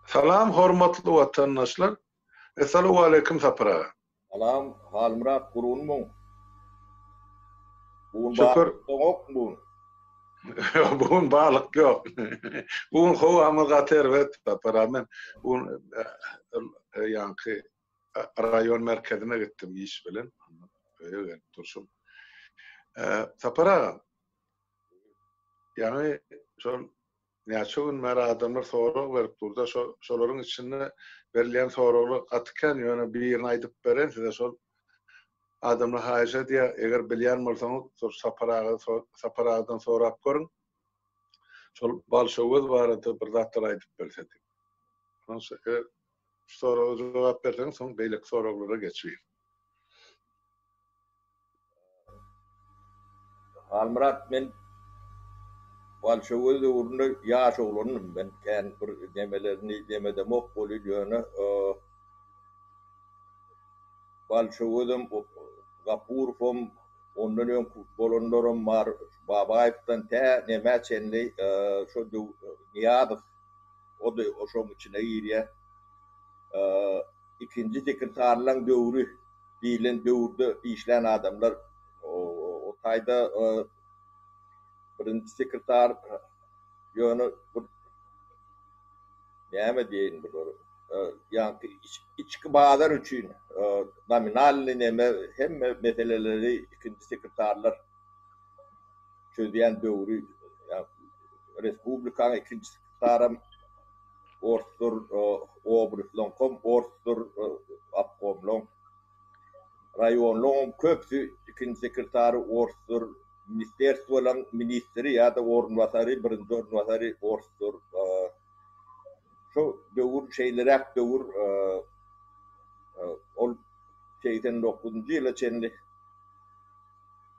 Salam hormatly watandaşlar. Assalamu alaykum sapra. Salam, halmırat kurulmun. Bugün Şükür. yok mu? Bugün balık yok. Bugün howamyz terwet sapra. Men bugün yankı rayon merkezine gittim iş bilen. Öyle turşum. Sapra. Yani şol näçe gün mer adamlar sorak berip durda şolaryň içinde berilen soragy atkan ýöne birini aýdyp beren size şol adamlar haýşa diýe eger bilýän bolsaňyz şol saparadan sorap görüň. Şol balşowy barada bir zatlar aýdyp bersedik. Onsa soragy jogap berseň soň beýlek soraglara geçýär. Halmırat men Balşowy uğrunda ýaş oglanım ben. Kän bir demelerini demede mok bolup ýöne Balşowydym Gapurovum ondan öň bolanlarym bar Babaýewden näme çenli şo Niýadow o da oşoň içine girýär. İkinji sekretarlaryň döwrü diýilen döwürde işlän adamlar o taýda birinji sekretar ýöne näme diýin biler. Yani içki bağlar üçün nominal neme hem meseleleri ikinci sekreterler çözüyen döwrü yani Respublikan ikinci sekreterim Orstur Obruflonkom Orstur Apkomlon rayonlon köpsü ikinci sekreteri Orstur ministerstwolan ministri ya da ornwasary birinji ornwasary Orstur şu döwür şeylerek döwür ol 89-njy ýyla çenli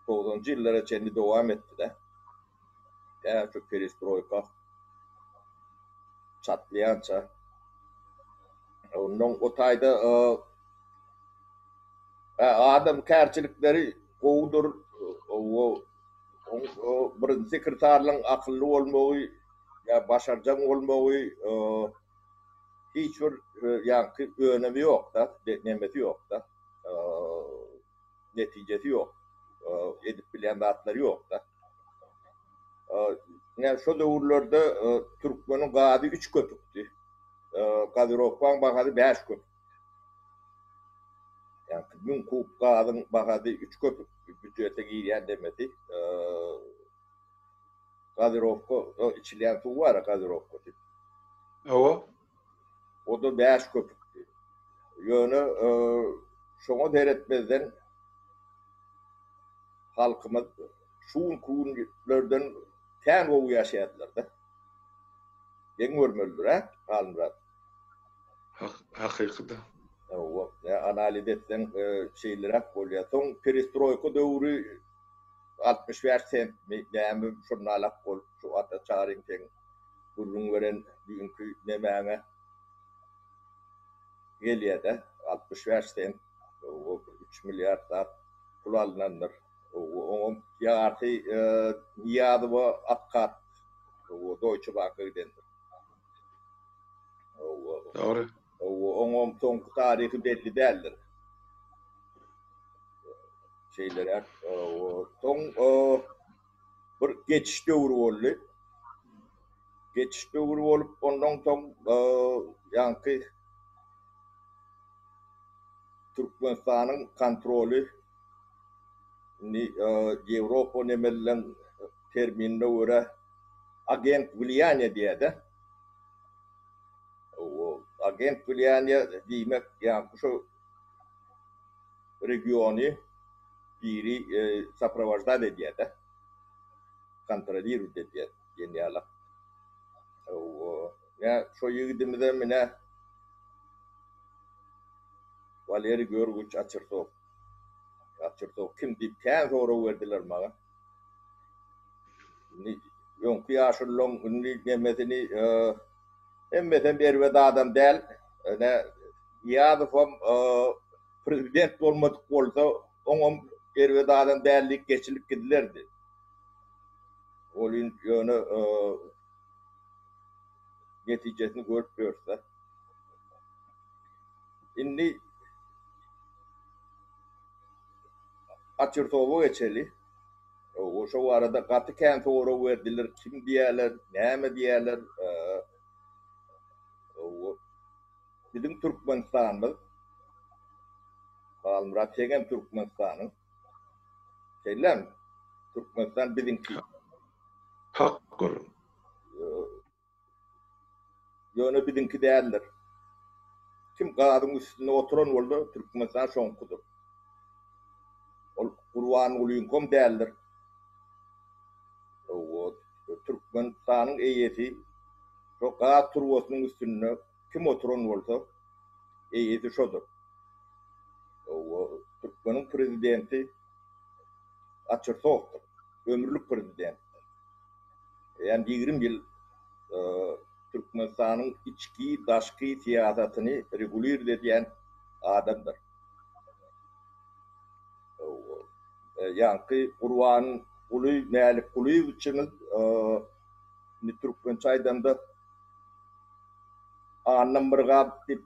90-njy ýyllara çenli dowam etdi de. Ya şu perestroika çatlayança onun o taýda adam kärçilikleri gowdur o birinji sekreterliň akylly bolmagy ya başarjak bolmagy hiç bir yankı önemi yok da, nemeti yok da, neticesi yok, edip bilen zatları yok da. Yani şu döwürlerde Türkmeniň gady 3 köpükdi, Kadyrovpaň bagady 5 köpük. Yani gün kup gadyň bagady 3 köpük büdjete girýän demedi. Kadyrovka içilýän suw bar, Kadyrovka. Owa. O da 5 köpükdi. Ýöne şoňa deretmezden halkymyz şuň kunlardan tän gowy ýaşaýarlar da. Eň görmelidir Halmırat. Hakykda. O analiz etsen şeýlere bolýar. Soň perestroika döwrü 65 sent näme şurnalak bol şu ata çaryň teň gurrun gören bugünkü nemäňe gelýär-de 65 sent o 3 milyar da pul alınanlar o ýarty Niýadowa atkat o Deutsche Bank'a gidendir. Doğru. Onun soňky taryhy belli däldir. Şeyler soň bir geçiş döwrü boldy. Geçiş döwrü bolup ondan soň ýanky Türkmenistanyň kontroly ni Ýewropa nemelen terminine göre agent влияния diýär-de. O agent влияния diýmek ýa şu regiony biri saprovождать edýär-de. Kontroliruj edýär ýene-ýala. O ya şu ýigidimizde mene Valeri Görgüç Açırtov kim diýip kän soraw berdiler maga. Ýonky ýaşylyň nemesini emmeten berbe adam däl. Niýadow prezident bolmadyk bolsa oňam berbe adam dällik geçilik gidilerdi. Olin ýöne netijesini görüp görse Inni Açırtoğu geçeli. O şu arada katı kent uğra verdiler. Kim diyerler, ne diyerler. Bizim Türkmenistan'da Murat Çeken Türkmenistan'ın şeyler Türkmenistan bizimki. Hak kurun. Yönü bizimki değerler. Kim kağıdın üstünde oturan oldu Türkmenistan şonkudur. Kurvan uluyunkom değerler. Türkmenistan'ın eyyeti şu kağıt turvasının üstünde kim oturan oldu eyyeti şodur. Türkmen'in prezidenti Açırtoğ'dur. Ömürlük prezident. Yani 20 yıl Türkmenistan'ın içki, daşkı siyasetini regulir ediyen adamdır. Yani Kurvan Uluy Melik Uluy için Türkmençay'da anlam birgab tip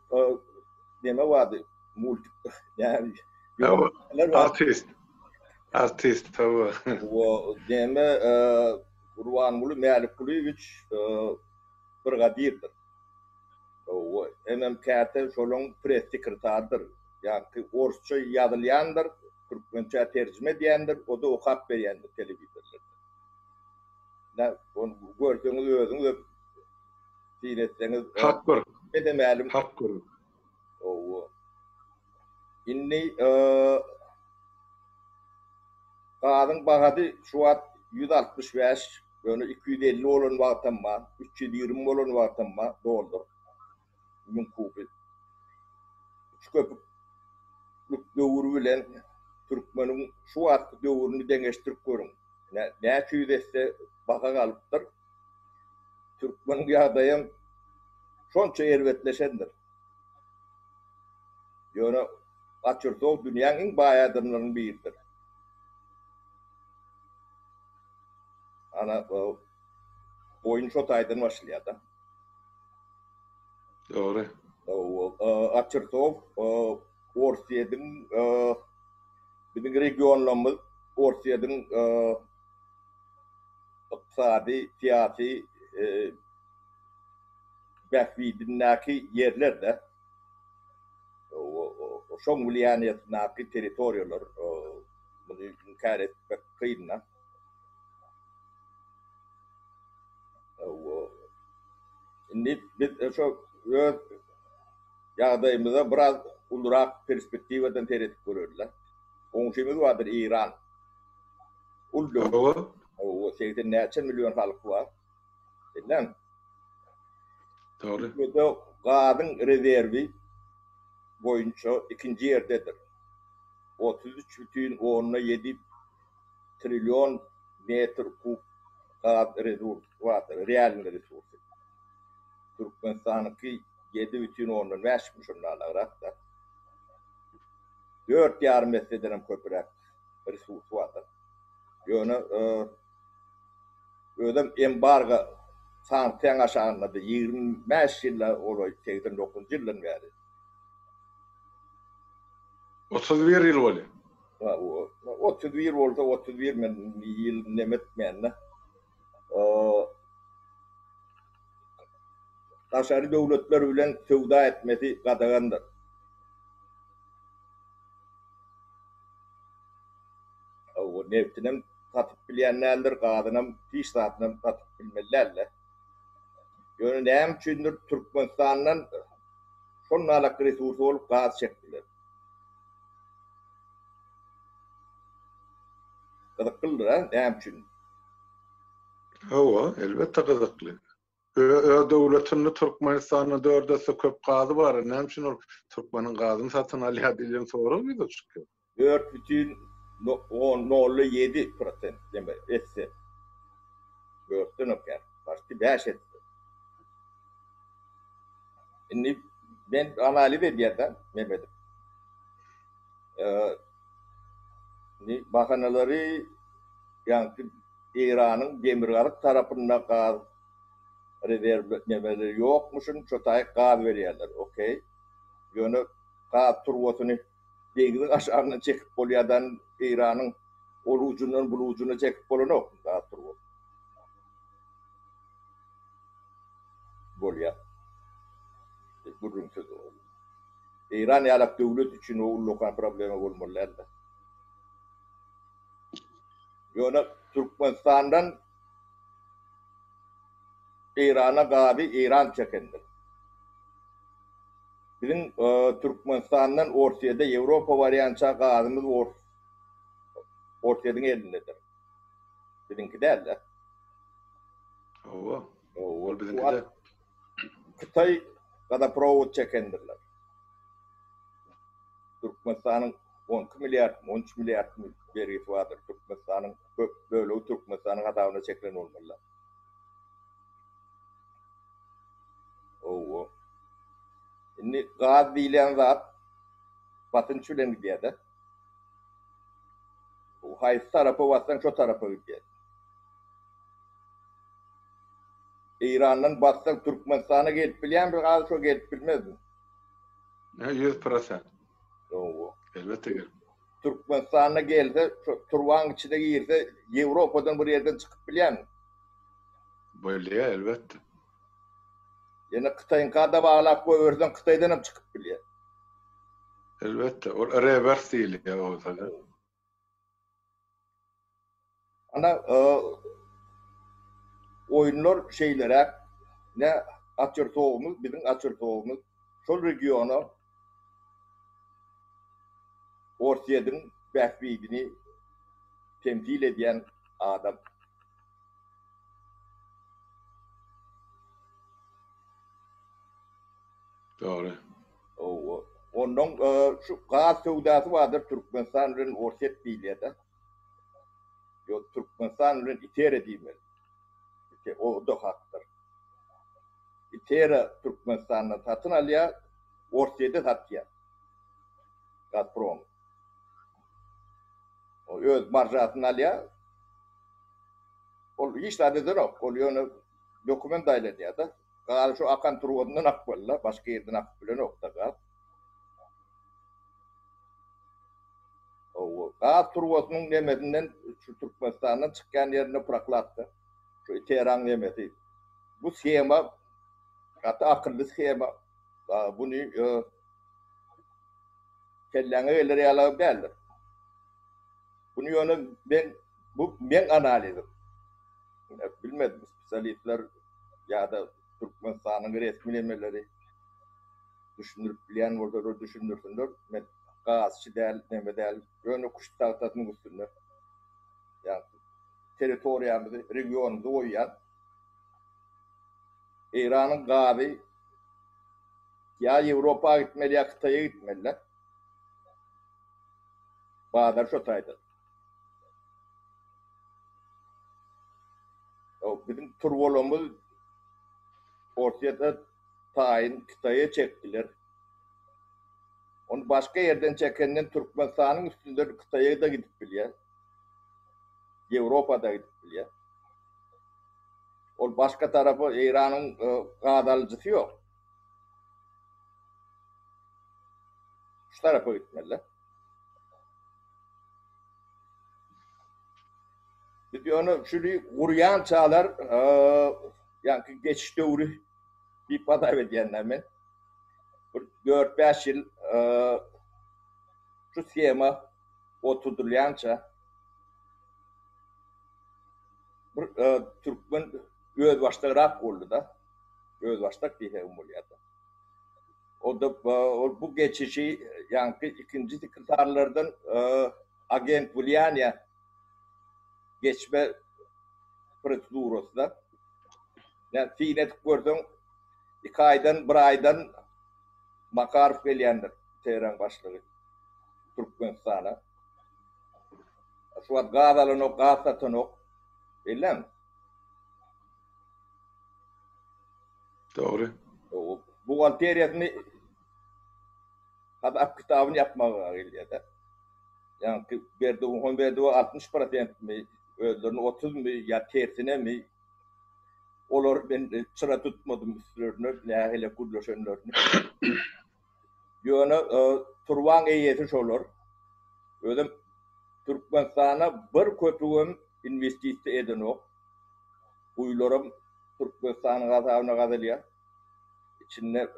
deme vardı. Multik yani artist tabii. O deme Kurvan Uluy Melik Uluy brigadirdir. O MMK'te şolun pres sekretardır. Yani Orsça yazılyandır, Türkmençe tercüme ediyendir, o da okap veriyendir televizyonlarda. Ne onu görseniz özünüz seyredseniz Hak kurun. edemeyelim. Hak kurun. O inni kadın bahadı şu an 165 yani 250 olan vaktim var, 320 olan vaktim var, doğrudur. Mümkün. Şu köpük dövürü bilen Türkmen'in şu artık dövürünü dengeştirip görün. Ne çüydese baka kalıptır. Türkmen'in yağdayım şonça ervetleşendir. Yani Açırtoğ dünyanın en bayadırlarının biridir. Ana oyun şotaydan başlıyor da. Doğru. Açırtoğ Orsiye'nin bizim regionlarımız Orsiye'nin iqtisadi, siyasi behvidindeki yerlerde şoň vilayetindeki territoriyalar bunu inkar etmek kıyınlar. Şimdi biz şu yağdayımıza biraz ulurak perspektivadan tereddüt görürler. Komşumuz vardır İran. Uldu. O 80 milyon halkı var. Değil mi? Doğru. Burada kadın rezervi boyunca ikinci yerdedir. 33,7 trilyon metre kub kadın rezervi vardır. Real resursu. Türkmenistan'ınki 7,5 milyonlarla rahatta. 4,5 metreden köpürek resursu vardır. Yani ödem embargo sanksiyon aşağında 25 yılla oluyor 89 yıldan beri. 31 yıl oluyor. 31 olsa 31 yıl nemetmenle. Aşarı devletler bilen sevda etmesi qadağandır. O neftinin satıp bilenlerdir, kadınım piş satının satıp bilmelerle. Yani hem çünkü Türkmenistan'dan sonuna alak resursu olup gaz çektiler. Kızıklıdır ha, hem çünkü. Hava elbette kızıklı. Devletinin Türkmenistan'ın dördesi köp gazy bar. Näme üçin Türkmenin gazyny satyn alýar diýen soraw mıydı çıkıyor? 4,07% demek etse. 4'ten öker. Başka 5 etti. Şimdi ben analiz ediyordum Mehmet'im. Bakanaları yani İran'ın demirgalık tarafından gaz rezervleri yokmuşun çotay gaz veriyorlar. Okey. Yani Gaz turwasını degdi aşağına çekip bolýadan İran'ın olucundan bulucuna çekip bolanok gaz turwasy. Bolýar. Gurrun sözü. İran ýalak döwlet üçin o lokal problemi bolmaly. Ýöne Türkmenistan'dan İran'a gazy İran çekendir. Bizim Türkmenistan'dan Ortaýada Ýewropa variantça gazymyz Ortaýadyň elindedir. Bizimki däl. O bizimki de. Kıtay gazaprovod çekendirler. Türkmenistan'ın 12 milyar, 13 milyar berýeti vardır. Türkmenistan'ın böyle Türkmenistan'ın hatawyna çeklen olmalılar. O. Şimdi gaz diýilen zat batınç bilen gidýär. O haýsy tarapy batsan şo tarapa gidýär. İran'dan batsan Türkmenistan'a gelip bilýän bir gaz şo gelip bilmezmi? 100%. O. Elbette gel. Türkmenistan'a gelse, Turvan içine girse, Avrupa'dan bir yerden çıkıp bilýän. Böyle elbette. Yani Kıtay'ın kada bağlap koyursan Kıtay'dan hem çıkıp bilýär. Elbette. O reverse değil ya o tabii. Ana oyunlar şeylere ne açırtoğumuz, bizim açırtoğumuz, şol regionu Ortaýadyň bähbidini temsil edýän adam. Doğru. Ondan şu gaz sowdasy vardır Türkmenistan bilen Ortaýat diýilýär. Yo Türkmenistan bilen İtere diýmeli. O da haktır. İtere Türkmenistan'dan satın alýar, Ortaýada satýar. Gazprom. O öz marjasyny alýar. Ol hiç adedy yok. Ol ýöne dokument aýlanýar da. Gaz şu akan turwazyndan akbollar, başga ýerden akıp bilen ok da gaz. O gaz turwasynyň nemesinden şu Türkmenistandan çykkan ýerine praklatdy. Şu Teheran nemesi. Bu schema hatta akıllı schema. Bunu kelleňe elleri ýalyp geldi. Bunu ýöne ben analizim. Bilmedim spesialistler ýa-da Türkmenistanyň resmi nemeleri düşünürip bilýän bolsa düşünürsinler. Men gazçy däl, neme däl, ýöne kuş tawtasyny gutsunlar. Ýa territoriýamyzy, regiony doýýan İran'ın gazy ýa Ýewropa gitmeli, ýa Kıtaýa gitmeliler. Bazar şo taýda. O bizim turwolumuz Ortaýada taýyn Kıtaýa çekdiler. Onu başka yerden çekenden Türkmenistan'ın üstünde Kıtaýa da gidip bilýär. Ýewropada gidip bilýär. O başka tarafı İran'ın gaz alıcısı yok. Şu tarafa gitmeliler. Bir onu şurayı kuryan çağlar yani geçiş dövrü bir padav edyenler men. 4-5 yıl şu schema oturduryança Türkmen öz başlarak oldu da. Öz başlak diye umuliyata. O da bu geçişi yani ikinci sekreterlerden agent Vulyanya geçme prosedurası da. Yani fiilet gördüm 2 aydan 1 aydan Makarov gelýändir Teheran başlygy Türkmenistan'a. Şu an gaz alynok, gaz satynok. Bilen. Doğru. Bu buhalteriýasyny hadap kitabyny yapmaga gelýär. Yani berdi 60% mi, özlerini 30 mi, ya tersine mi? Olar ben çıra tutmadım üstlerine, ne hele kudlaşanlarını. Ýöne turwan eýeti şolar. Özüm Türkmenistana bir köpügüm investisiýa edenok. Uýlarym Türkmenistanyň gazabyna gazalýar. İçinde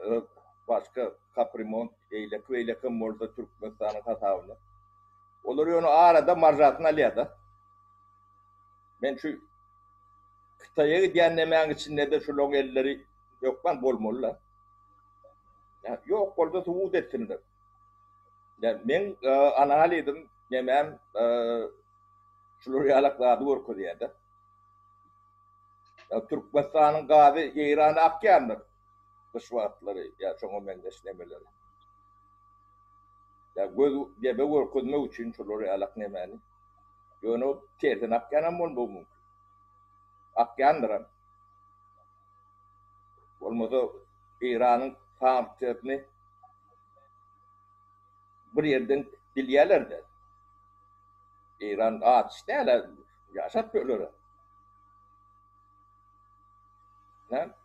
başka kaprimont eýlek bolsa Türkmenistanyň gazabyna. Olar ýöne arada marjatyny alýar. Men şu Kıtaýa gidýänlemäň içinde de şolaň elleri ýokman bolmalylar. Ya ýok bolsa subut etsinler. Ya men anal edim, nemem şolary ýalaklady görkezýärdi. Ya Türkmenistanyň gazy Eýrana akýandyr. Dış wagtlary ya şoňa mendeş nemeleri. Ya göz gebe görkezmek üçin şolary ýalak nemeni. Ýöne terden akýanam bolmagy. Akýandyr. Bolmasa Eýranyň sanktýetini bir ýerden bilýärler-de. Eýran atışdäler, ýaşap böler.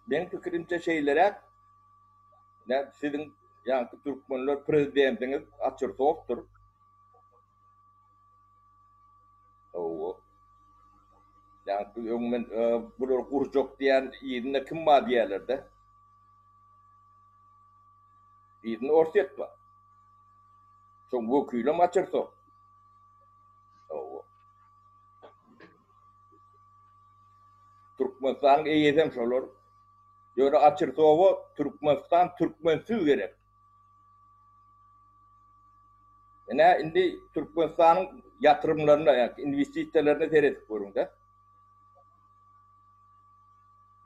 Ben pikirimçe şeylere sizin ýa-ni Türkmenler prezidentiňiz Atyrtowdur. Yani öňmen bular gurjak diýen ýerine kim bar diýerler-de. Ýerine orset bar. Şoň wekilem Atyrtow. Türkmenistan eýedem şolar. Ýöne Atyrtowa Türkmenistan türkmensiz gerek. Ene indi Türkmenistanyň ýatyrymlaryna, investisiýalaryna teredip görüňde.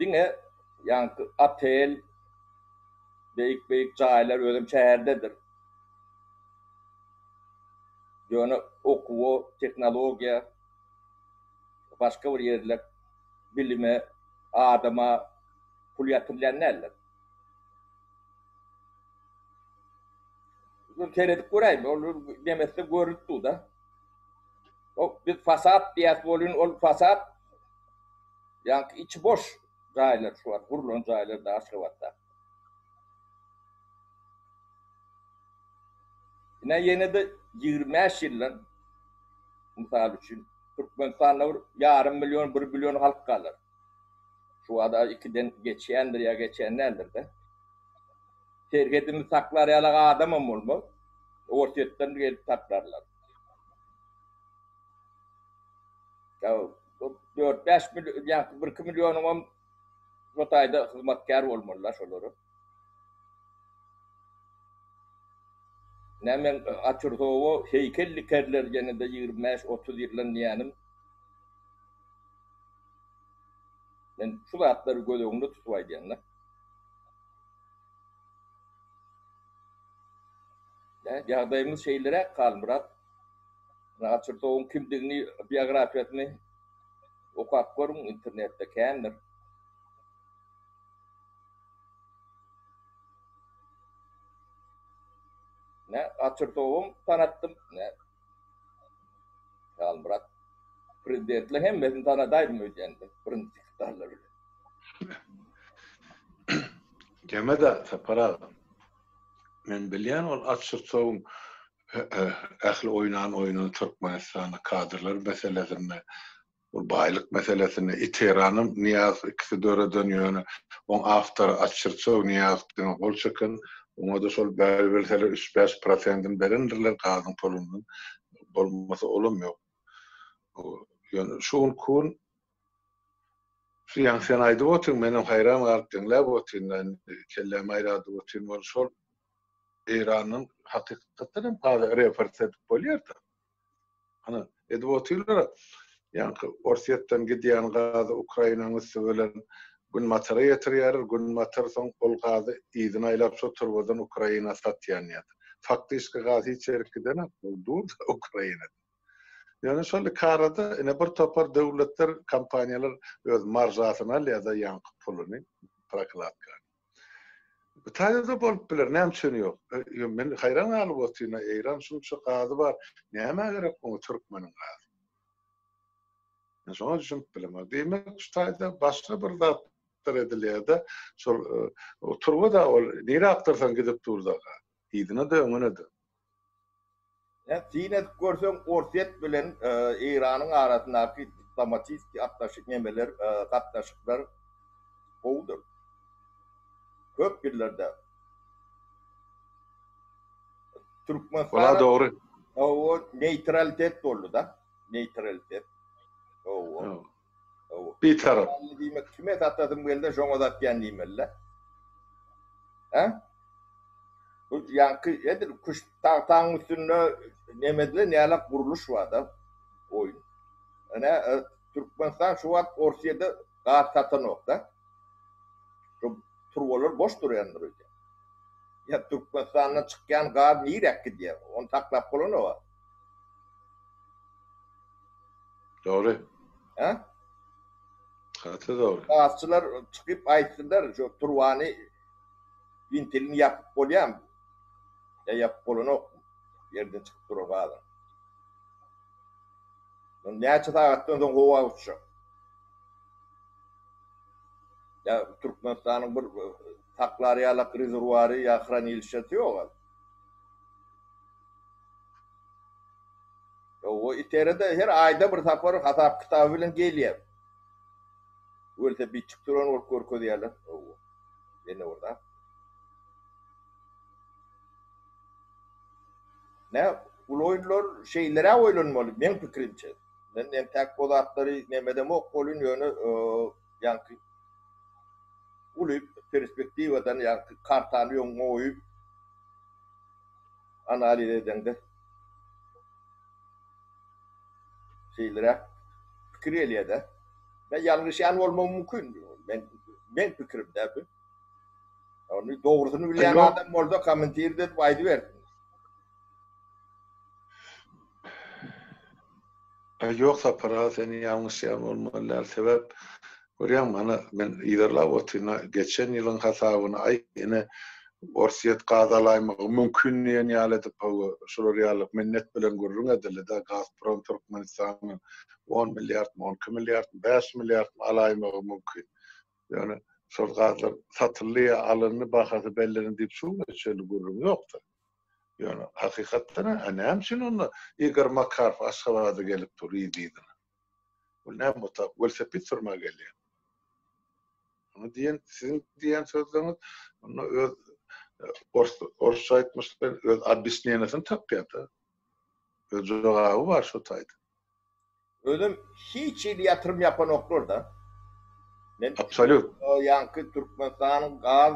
Diňe ýa-ni otel, beýik jaýlar özüm şäherdedir. Ýöne okuw, teknologiýa, başga bir ýerler bilime, adama pul ýatyrýanlar. Bu teredip göräými? Ol demese görüldü da. O bir fasat diýip bolýan, ol fasat ýa-ni içi boş jaýlar şu wagt, gurulan jaýlarda aşypda. Ýene de 25 ýyldan misal üçin Türkmenistanda ýarym milyon, 1 milyon halk galar. Şu ada 2den geçýändir ýa geçenlerdir de. Tergedimi saklar ýalag adamam bolma. Orsetden gelip saklarlar. Ya 4-5 milyon, ýa 1-2 milyonum Rotaýda hyzmatkar bolmalylar şolary. Nämen Atyrtowa heykellikerler ýene-de 25-30 ýyldan ýanym. Men şu zatlary göz öňünde tutup aýdýanlar. Ýagdaýymyz şeýlere galmyrat. Atyrtowyň kimdigini, biografiýasyny okap görüň internetde kändir. Atyrtowum tanatdym. Galmyrat prezidentle hemmesini tanadaýdym öýdende. Birinji kıtarlar. Gemede separa men bilýän ol Atyrtowun ähli oynan Türkmenistana kadrlar meselesini, bu baýlyk meselesini itiranım Niyaz ikisi döre dönýär. On after Atyrtow Niyazdyň bolçakyn ona da şol berberler 3-5% berendirler gazyň pulundan. Bolmasa olum ýok. Ýöne şol kun Şuyan sen aýdyp otyň, menem hayran galyp dinläp otyrdan kellem aýrady otyryn bol şol Eýranyň hakykatynam gazy referens edip bolýardy. Ana edip otyrlar, ýa-ni Orsetden gidýän gazy Ukrainaň üstünden gün matara ýetirýär, gün matar soň ol gazy ýygyny aýlap soturwadan Ukraina satýan ýa-da. Faktyşky gazy içerikden dur Ukraina. Yani şöyle karada ne bir topar devletler, kampanyalar öz marjasını alýar ýa-ni pulunu praklatka. Bu taýda bolup biler, näme üçin ýok. Men hayran galyp otyryn, Eýran şunça gazy bar, näme gerek bu Türkmeniň gazy. Yani şoňa düşünüp bilemem. Demek şu taýda başga bir zatlar edilýär-de, şol oturwa da ol nere aktarsan gidip durda. idine de öňüne de. Ya Çin'e görsen Orset bilen İran'ın arasındaky diplomatik atlaşyk nemeler, gatnaşyklar gowdur. Köp ýerlerde. Ola Türkmenistan dogry. o neutralitet boldy da. Neutralitet. Ýa. O. Bir tarap. Diýmek kime tatadym gelde şoňa zat ýan diýmelle. Ha? Bu yankı edir kuş taň üstünde nemedle näle guruluş var da oyun. Ana Türkmenistan şu wagt Orsiýada gat satan nokta. Şu turwalar boş durýandyr. Ya Türkmenistan'dan çykýan gat nirek gidýär. Onu taklap bolan o. Dogry. Ha? Haty dogry. Gasçylar çykyp aýtdylar, şu turwany vintilini yapıp bolýan. Ya yapıp bolan ok. Yerden çykyp durýar. Näçe sagatdan soň howa uçýar. Ya Türkmenistan'ın bir taklaryalak rezerwary ya hranilişeti ýok. O iterede her ayda bir tapar hasap kitabı bilen gelýär. Ölse bir çıktıran ork diýerler. Ene orada. Ne uloylar şeylere oýlanmaly. Men pikirimçe. Men tek bozatlary nemede mok bolun ýöne ýanky ulyp perspektiwadan ýanky kartany ýoňa oýup analiz edende şeylere pikir elýär-de. Ben ýalňyş ýan bolmam mümkin. Men pikirimde bu. Onu dogrusyny bilýän adam bolsa kommentirde aýdy bersin. Yoksa para seni yanlış olmalar sebep görýän mana men ýerler otyna geçen ýylyň hasabyny ay ene Orsiýet gazalaymagy mümkin diýen ýaly şolar ýaly minnet bilen görürüň edildi da Gazprom Türkmenistanyň 10 milliard, 12 milliard, 5 milliard alaymagy mümkin. Ýöne şol gazlar satylýar alyny bahasy bellerini diýip şu geçeli görürüň ýokdur. Yani hakikaten anam için onu Igor Makarov Aşgabat'a gelip duruyor diydin. Bu ne mutlak, ölse bir sorma geliyor. Onu diyen, sizin diyen sözleriniz, onu Orsa etmişler, öz abisniyenesini tapıyordu. Öz jogağı var şu taydı. Özüm hiç yatırım yapan oklar da. Absolut. Yankı Türkmenistan'ın gaz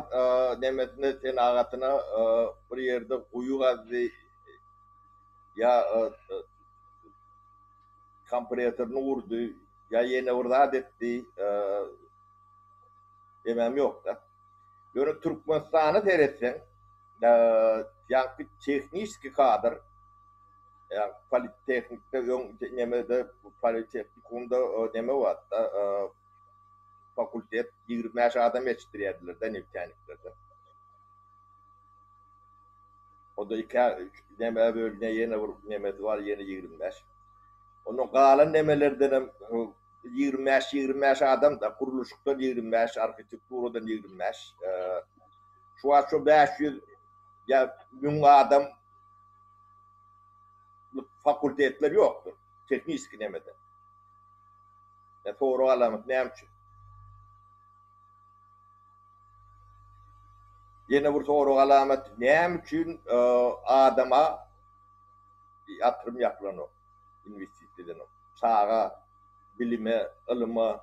demetine sen ağatına bir yerde kuyu gazı ya kompresörünü vurdu ya yine orada adetti demem yok da. Yani Türkmenistan'ı seyretsen yankı teknik kadar yani politeknikte nemede politeknikumda neme var da fakultet 25 adam yetiştirýärdiler de imkaniyetlerde. O da iki neme bölüne yeni neme var yeni 25. Onun galan nemelerden 25 adam da kuruluşluktan 25, arkitekturadan 25. Şu an şu 500 ya bin adam fakultetler yoktur. Teknik nemede. Ya soru alamak ne için? Yine bir soru alamet näme üçin adama yatırım yapılan o, investisiýadan o. Sağa, bilime, ilyme,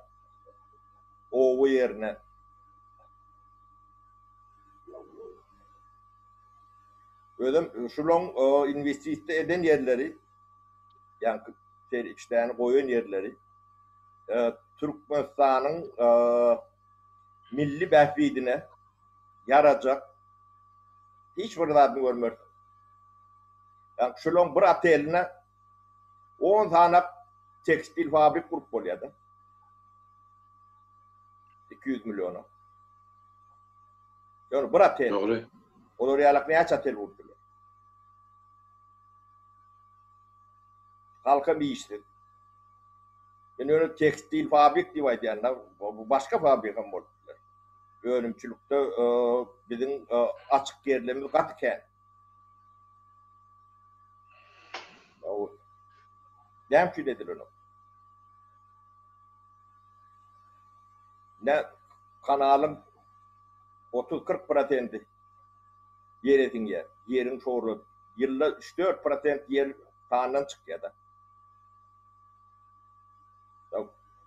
o ýerine. Özüm şulan investisiýa eden ýerleri, ýa-ni serikçilerini goýan ýerleri, Türkmenistanyň milli bähbidine yaracak hiç bir zaten görmüyor. Yani şulan bir ateline 10 tane tekstil fabrik kurup bolýardy. 200 milyona. Yani bir atel. Doğru. Olar ýalak näçe atel vurdular. Halka bir iştir. Yani öyle tekstil fabrik diýip aýdýarlar. Bu başka fabrikam boldular. Önümçülükte bizim açık yerlerimiz gatken. Näme edilir onu? Ne kanalın 30-40% yer etin yer. Yerin çoğru. Yılda 3-4% yer tandan çıkıyor da.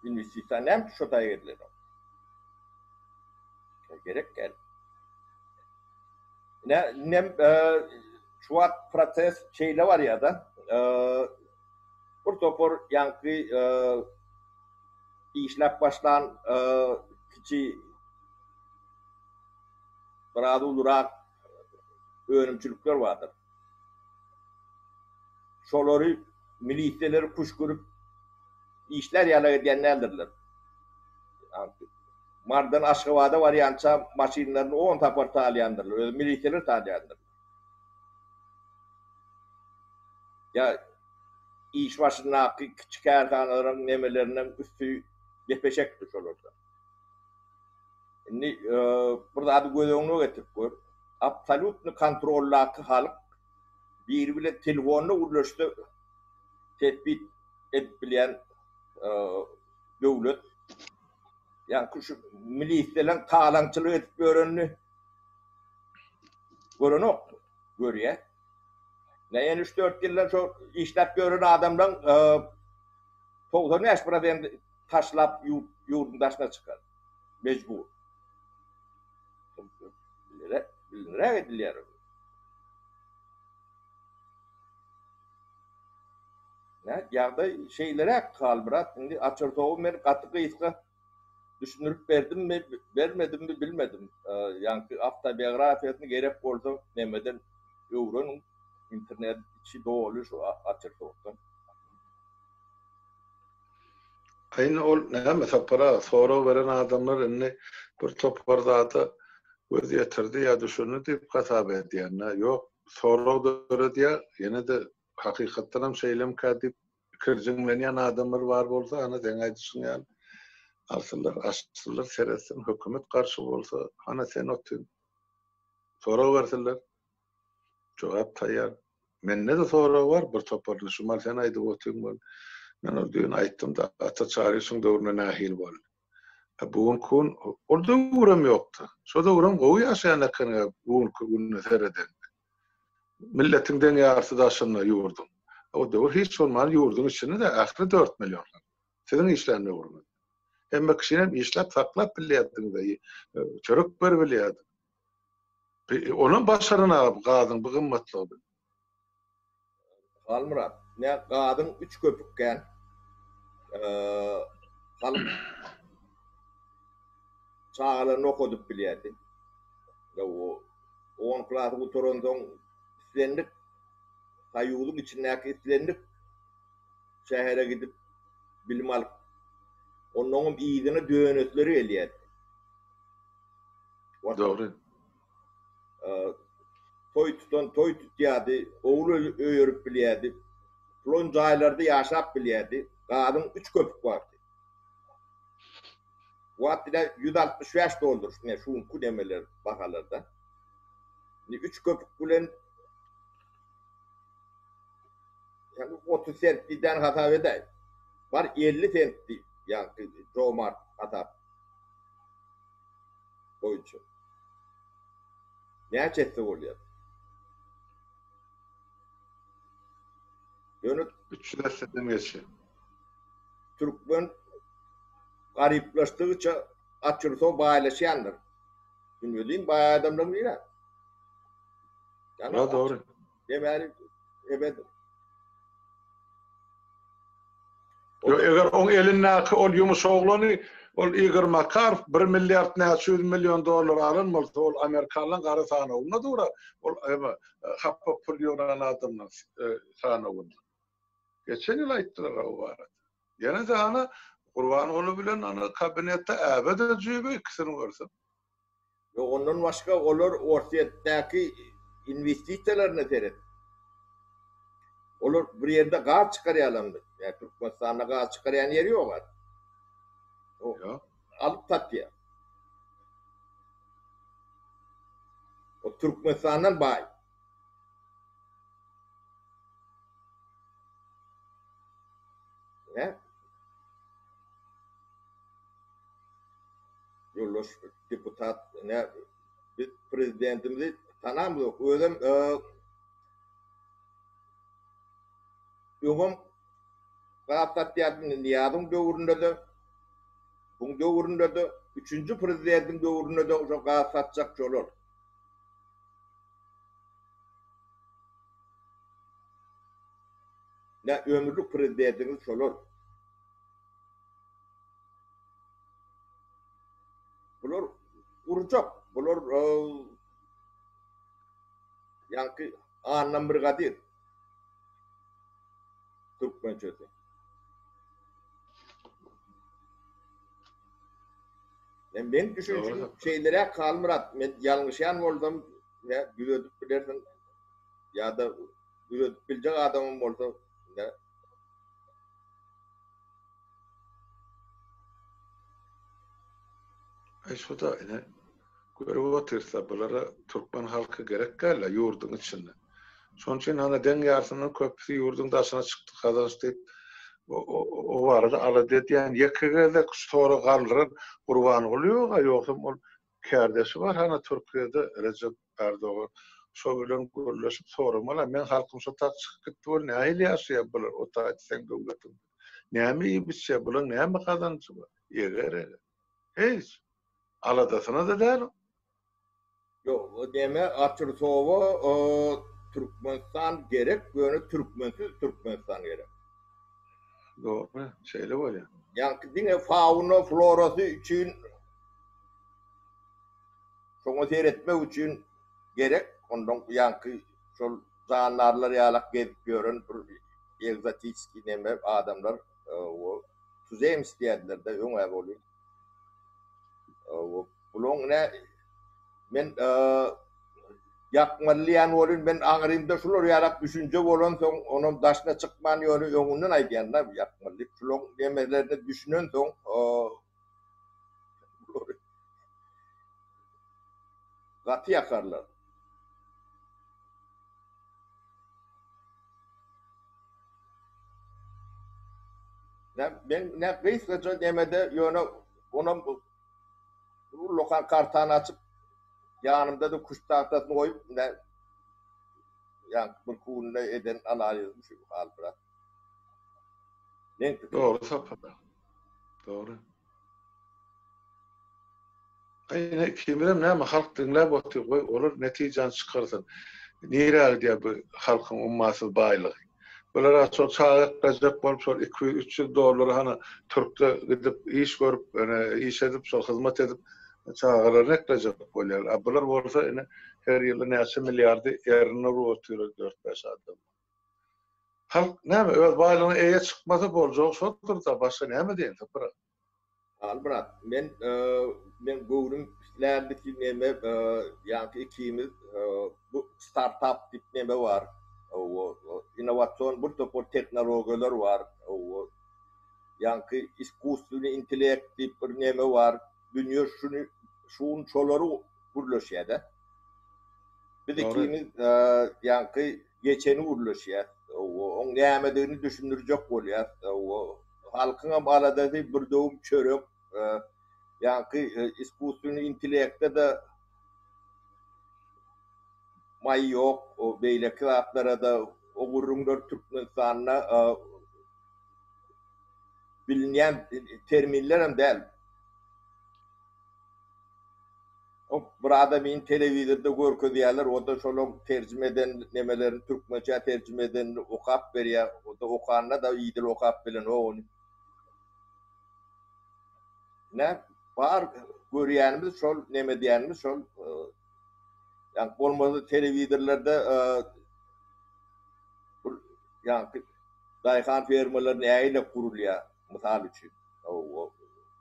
İnvestisyon näme şotay edilir? Gerek gel. Ne şu an proses şeyle var ya da bu topor yankı işlep başlan kiçi biraz ulurak önümçülükler vardır. Şolary milisiyeleri kuşkurup işler yana edenlerdirler. Mardan Aşkavada varyança maşinlerini 10 tapar taliyandırlar. Milisiyeler taliyandırlar. Ya iş başına küçük erkanların nemelerinin üstü gepeşek düş olurdu. Şimdi burada adı gözünü getirip koyup absolut kontrollaki halk bir bile telefonla ulaştı tespit edip bilen devlet yani şu milisiyelerin talançılığı edip görünü görüyor. Ne yani 3-4 yıldan sonra işlep görün adamdan 90% taşlap yurdun taşına çıkar. Mecbur. Bilinire ediliyor. Ne? Yağda şeylere kalbırat. Şimdi açırtoğum ben katı kıyıska düşünürüp verdim mi, vermedim mi bilmedim. Yani hafta biyografiyasını gerek olsa demeden öğrenin. İnternet içi doğulu şu açırtoğumdan. Aynı ol ne mesela para sonra veren adamlar önüne bir toparda göz yetirdi ya düşünü deyip kasap ediyenler yok. Sonra da diye yine de hakikaten şeylem kadip kırcınlayan adamlar var olsa ana sen aydırsın yani. Asıllar seretsin hükümet karşı olsa ana sen otun. Sonra versinler. Cevap tayyar. Men ne de sonra var bir toparlı şu mal sen aydı otun var. Ben orada ayttım da ata çağırıyorsun doğruna nahil var. Bugün kun orada uğram yoktu. Şoda uğram gowy yaşayan kanı bugün gün sereden. Milletinden yarısı da aşınla yurdum. O da hiç olmaz yurdun içinde de ahire 4 milyon. Senin işlerine uğram. Hem kişinin işlep saklap biliyordun da çörük bir biliyordun. Onun başarına kadın bugün mutlu. Almırat. Ne kadın 3 köpükken hanım çağlarını okudup biliyordun. O 10 klas uturundan istendik sayıyordum içindeki istendik şehre gidip bilim alıp onun iyiliğini dönüşleri eliyedi. Doğru. Toy tut yadi, oğlu öğürüp biliyedi. Lonca aylarda yaşap biliyedi. Kadın 3 köpük vardı. Vaktide 165 doldur. Ne şu kudemeler bakalarda. 3 köpük bilen yani 30 sentliden hata edey. Var 50 sentli yani Romart hata. Oyuncu. Ne çetse oluyor. Yönü 300 sene geçiyor. Türkmen gariplaştıkça açırsa bağlaşandır. Bilmediğin bayağı adamlar değil ha. Yani Doğru. demeli ebedir. Eğer on elindeki ol yumuşoğluğunu ol Igor Makar 1 milyar 100 milyon dolar alınmalı ol Amerikanın qarı sanığına doğru ol happa pul yoran adamlar sanığına. Geçen yıl ayttılar o var. Yine de ana Kurban onu bilen ana kabinette ebede cübe ikisini versin. Ve ondan başka olur ortayaktaki investisyonlarını seyret. Olur bir yerde gaz çıkarayalım. Yani Türkmenistan'da gaz çıkarayan yeri yok var. O Ya. alıp tatlıya. O Türkmenistan'dan bay. uluş deputat ne biz prezidentimizi tanamız. Özüm yoğum Gaptatyatın niyadın döwründe de bu döwründe de 3. prezidentin döwründe de o gaptatjak jolar. Ne ömürlük prezidentimiz şolar. Bular urjak, bular yankı anlam bir gadir. Türkmençesi. Ben düşünçüm şeylere kalmırat. Men yanlışyan boldum. Ne güdüp bilersin ya da güdüp bilecek adamım oldu. Ne? Şu da yine görüp otursa bulara Türkmen halkı gerek galla yurdun içinde. Şonun için hani den yarsının köprüsü yurdun daşına çıktı kazanç deyip o arada ala dedi yani yakıgada sonra kalırın kurban oluyor yoksa o kerdesi var hani Türkiye'de Recep Erdoğan şo bilen görüşüp sormalar men halkım şo tak çıktı ol nähili yaşayabilir o taýt sen döwletin näme bir şey bulan näme kazançy var ýeger hiç aladasına da değil. Yok o deme açır soğuğu Türkmenistan gerek böyle Türkmenistan gerek. Doğru. Şeyle var ya. Yani dine fauna florası için şonu seyretmek için gerek. Ondan yankı şol zanlarlar yalak gezip görün egzotik neme adamlar o tuzem istediler de öňe bolýar. O bulun ne men yakmallayan bolun ben aňrymda şular ýarak düşünje bolan soň onuň daşna çykman ýöne öňünden aýdýanda yakmallyk şular demelerini düşünen soň gaty yakarlar. Ben ne kıysaca demede ýöne onuň lokal kartany açyp yanımda da kuş tahtasını koyup ne yani kurkuğunda eden analizm şu halbıra. Ne? Doğru sapada. Doğru. Ayne kimim näme halk dinläp oturup olur netijan çykarsın. Nirel diye bu halkın ummasy baýlygy. Bulara çok çağık gazet bolup şol 200-300 dolar hani Türk'te gidip iş görüp iş edip şol hizmet edip çağırarak gazet bolýar. Bular bolsa ene her ýyly näçe milliardy ýerine rowatýar 4-5 adam. Halk näme öz baýlygyny eýe çykmasa boljak şodur da başga näme diýen tapyra. Albrat men göwrüm işlerdiki neme ýa-ni ikimiz bu startup tip neme var. O inovasyon bu topor teknolojiler var. O ýa-ni iskusly intellekt tip bir neme var. Dünýä şuň çolary gürleşýär. Biz ikimiz ýa-ni geçeni gürleşýär. O nämedigini düşündirjek bolýar. O halkyň barada bir döwüm çörek ýa-ni iskusly intellekte de may yok, o beýle kıraatlara da o gurrunlar Türkmenistan'a bilinýän terminler hem değil. O burada min televizorda görkezýärler, o da şolum terjime eden nemelerini Türkmençe terjime eden okap berýär, o da okanna da iýdil okap bilen o. Ne var görýänimiz şol neme diýänimiz şol yani bolmasa televizorlarda yani dayhan fermalar näyle kurulýar mysal üçin. O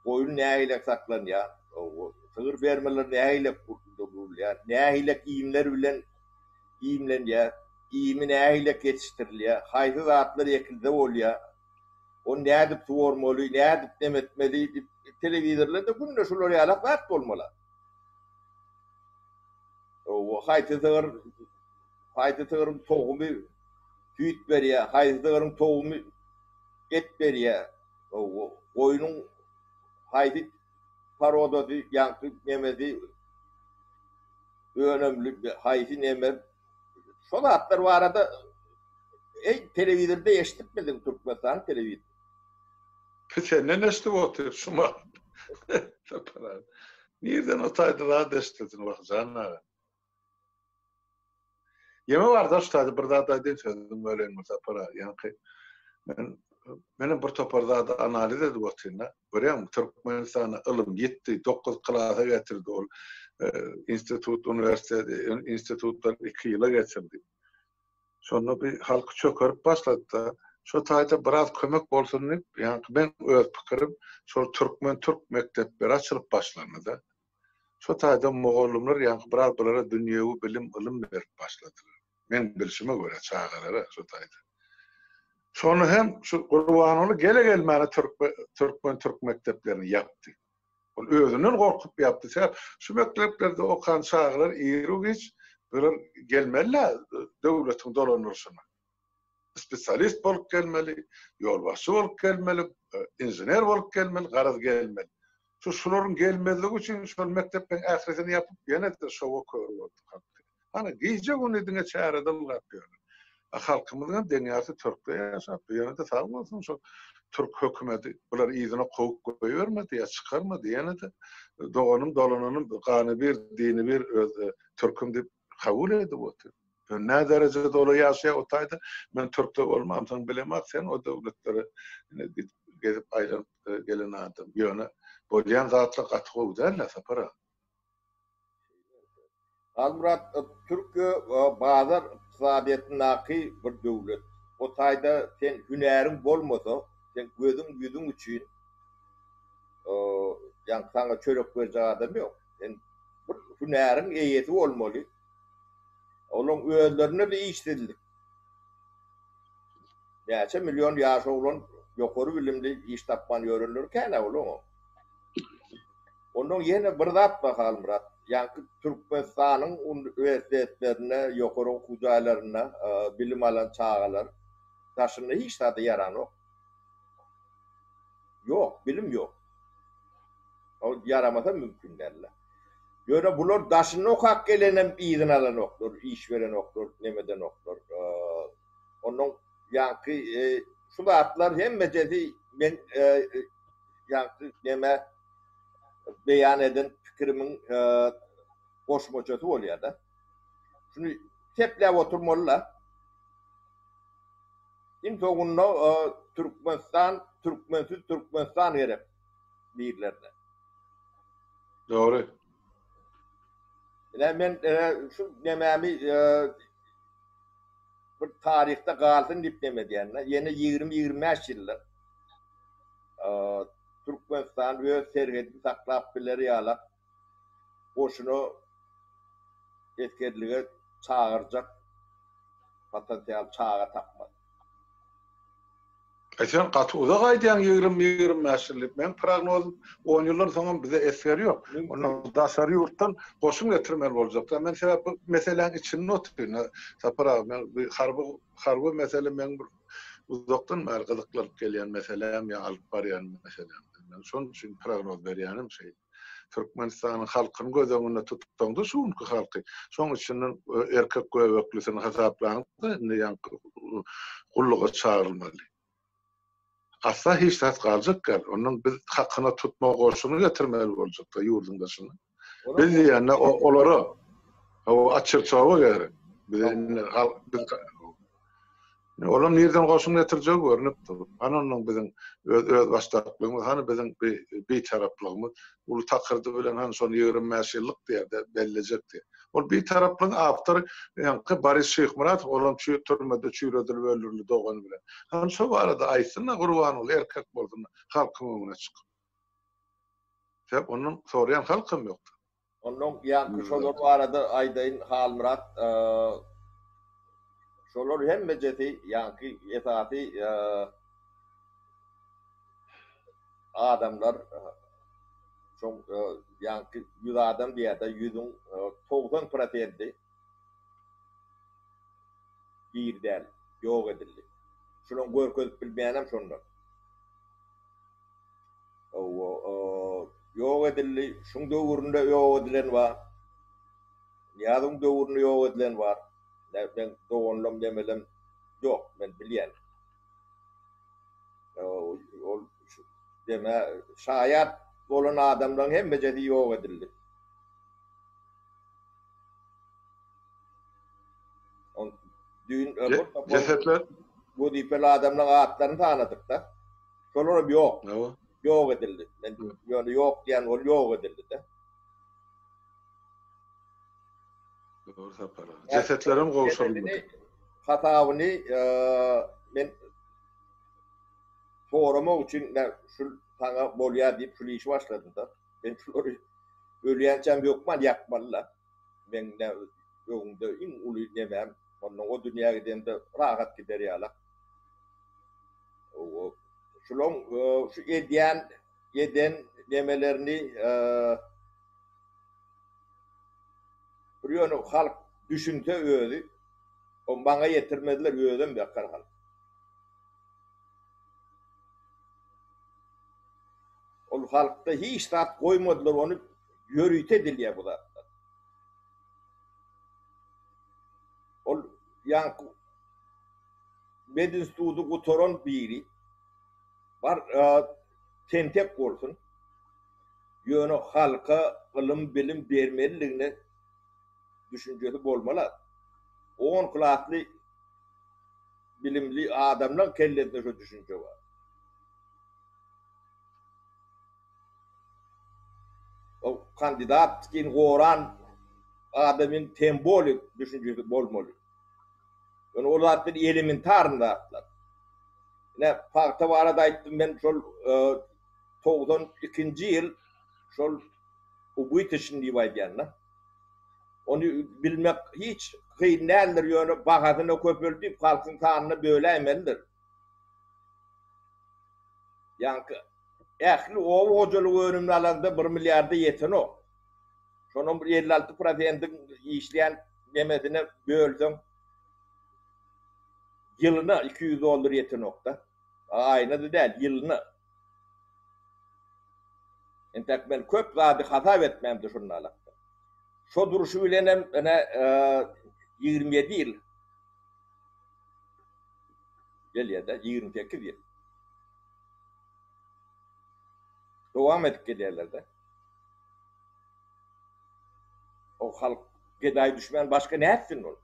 koyun näyle saklanýar. O sığır fermalar näyle kurulýar. Näyle iýimler bilen iýimlenýär. Iýimi näyle yetiştirilýär. Haýsy zatlar ekilde bolýar. O nädip sormaly, nädip demetmeli televizorlarda günde şular ýalak wagt bolmaly. O haýsy sığır togumy süýt berýär, haýsy sığırın togumy et berýär. O goýunyň haýsy parodadi yankı nemedi önemli hayfi nemer. Şol atlar var arada televizyonda eşitmedim Türkmenistan televizyon. Peki ne neşti otur şuma. Nereden otaydı daha destedin bakacağına. Yeme var da ustadı bir daha da değil söyledim böyle para yankı. Benim bir toparda da analiz edip oturna. Görüyorum Türkmenistan'a ılım gitti. 9 klasa getirdi ol. İnstitut, üniversite, institutlar 2 yıla getirdi. Sonra bir halkı çökörüp başladı da şu tayda biraz kömek bolsun deyip, yani ben öz pikirim, şu Türk mektepleri açılıp başlandı. Şu tayda Moğolumlar yani biraz bulara dünyevi bilim, ilim verip başladılar. Men bilişime göre çağırlara şu tayda. Sonra hem şu Gurbanoğlu gele gelmeni Türk mekteplerini yaptı. O özünden korkup yaptı. Şu mekteplerde okan çağırlar İrugiç böyle gelmeliler devletin dolanırsına. Spesyalist bolup gelmeli, yolbaşı bolup gelmeli, injiner bolup gelmeli, garaz gelmeli. Şuların gelmediği için şu mektepten ahiretini yapıp yine de şovu koyuyordu. Hani giyecek onu edine çağırdı yapıyor. Halkımızın dünyası Türk'te yaşap. Yani de sağ olsun şu Türk hükümeti bunlar izine kovuk koyuvermedi ya çıkarmadı. Yani de doğanın dolananın kanı bir, dini bir Türk'üm deyip kabul edip otur. Ne derecede ola yaşaya otaydı ben Türk'te olmam sen bilemez sen o devletleri gezip aylan gelen adam. Yani bolyan zatla katkı derler sapara. Almurat Türkiye bazar iqtisadiyetindaki bir devlet. O tayda sen hünerin bolmasa, sen gözün yüzün için yani sana çörek verecek adam yok. Sen bir hünerin eyyeti olmalı. Onun özlerine de işledik. Neçe milyon yaş olan yukarı bilimli iş tapman öğrenirken oğlum. Onun yine bir zat bakalım Murat. Yani Türkmenistan'ın üniversitelerine, yukarı okucalarına bilim alan çağlar taşında hiç tadı yaran yok. Yok, bilim yok. O yaramasa mümkün derler. Böyle bunlar taşında okak gelenem izin alan oktur, iş veren oktur, nemeden oktur. Onun yankı şu zatlar hem mecezi ben yankı neme beyan eden fikrimin koşmoçası oluyor da. Şunu teple oturmalılar. Kim soğunna Türkmenistan yerip birlerine. Doğru. Yani ben şu dememi bir tarihte kalsın deyip demediğine. Yine 20-25 yıllar Türkmenistan ve serhedini saklap bileri yalak. Boşunu etkerliğe çağıracak potansiyel çağa takmadı. Sen katı uzak aydan 20-25 yıllık. Ben prognozum 10 yıllar sonra bize eseri yok. Onun dasarı yurttan koşum getirmeli olacak. Ben bu meselenin içinde oturuyorum. Sapara, ben harbi mesele ben uzaktan arkadaşlar gelen meselem ya alıp barayan meselem. Ben son için prognoz veriyorum şey. Türkmenistan'ın halkının göz önünde tutandı şunki halkı. Son için erkek göbeklisini hesaplandı. Yani kulluğa çağrılmalı. Asla hiç tat kalacak. Onun biz hakkına tutma koşunu getirmeli olacak da yurdun dışına. Biz yani oları o açıkçağı göre. Olam nereden koşun getirecek görünüp durur. Onun bizim öz baştaklığımız, hani bizim bir taraflığımız, ulu takırdı bilen hani son 25 yıllık diye de bellecek diye. O bir taraflığın aptarı, yani Barış Şeyh Murat, olam türmede çürödül öldürülü doğan bilen. Hani şu arada aysınla kurban ol, erkek olduğunda halkın önüne çıkıp. Hep onun soruyan halkım yoktu. Onun yankı şolor bu arada Aydayın Halmurat şolor hem meceti yankı esası adamlar çok yankı 100 adam diye de 100'ün 90% birden yok edildi. Şunun görköz bilmeyenem şunlar. yok edildi. Şun döwüründe yok edilen var. Ýadyň döwüründe yok edilen var. Ben dogonlam demelem yok, ben bilýän. Ol deme şaýat bolan adamlaryň hemme jedi yok edildi. On dün cesetler bu dipeli adamlaryň atlaryny tanadyk da. Şolar yok. Yok edildi. Ben ýöne yok diýen ol yok edildi de. Doğru sapara. Cesetlerim gowşurulmady. Hatawyny men sorama üçin şu taňa bolýar diýip şu işi başladym da. Ben şolary ölýänçem ýokman ýakmalylar. Men öňde iň uly nemem, onuň o dünýäge demde rahat gider ýalar. Şolong şu eden nemelerini Buraya halk düşünse öldü. O bana yetirmediler öldüm bir karhal. O halkta hiç tat koymadılar onu yürüte diliye bu da. O yankı bedin studu kutoron biri var tentek olsun. Yönü halka ılım bilim vermeliğine düşüncesi bolmaly. On kulatlı bilimli adamlar kelletinde şu düşünce var. O kandidat kin goran adamın tembolik düşüncesi bolmaly. Yani olar bir elementarında atlar. Ne farklı var da aytdım ben şol 92-nji ýyl şol bu ýetişindi baýdýanlar. Onu bilmek hiç kıyın nädir ýöne bahasyna köpeltip halkyň sanyny böle emeldir. Yankı ähli o hojalyk önümni alanda 1 milliarda ýeten o. Şonuň 56% işleýän demedine bölsem ýylyna $200 ýeten okda. Aýyna da däl ýylyna. Entek ben köp zady hata etmemdi şunlarla. Şo duruşu bilenem 27 ýyl. Gelýär-de 28 ýyl. Dowam edip gelýärler-de. O halk gedaý düşmän başga näetsin ol?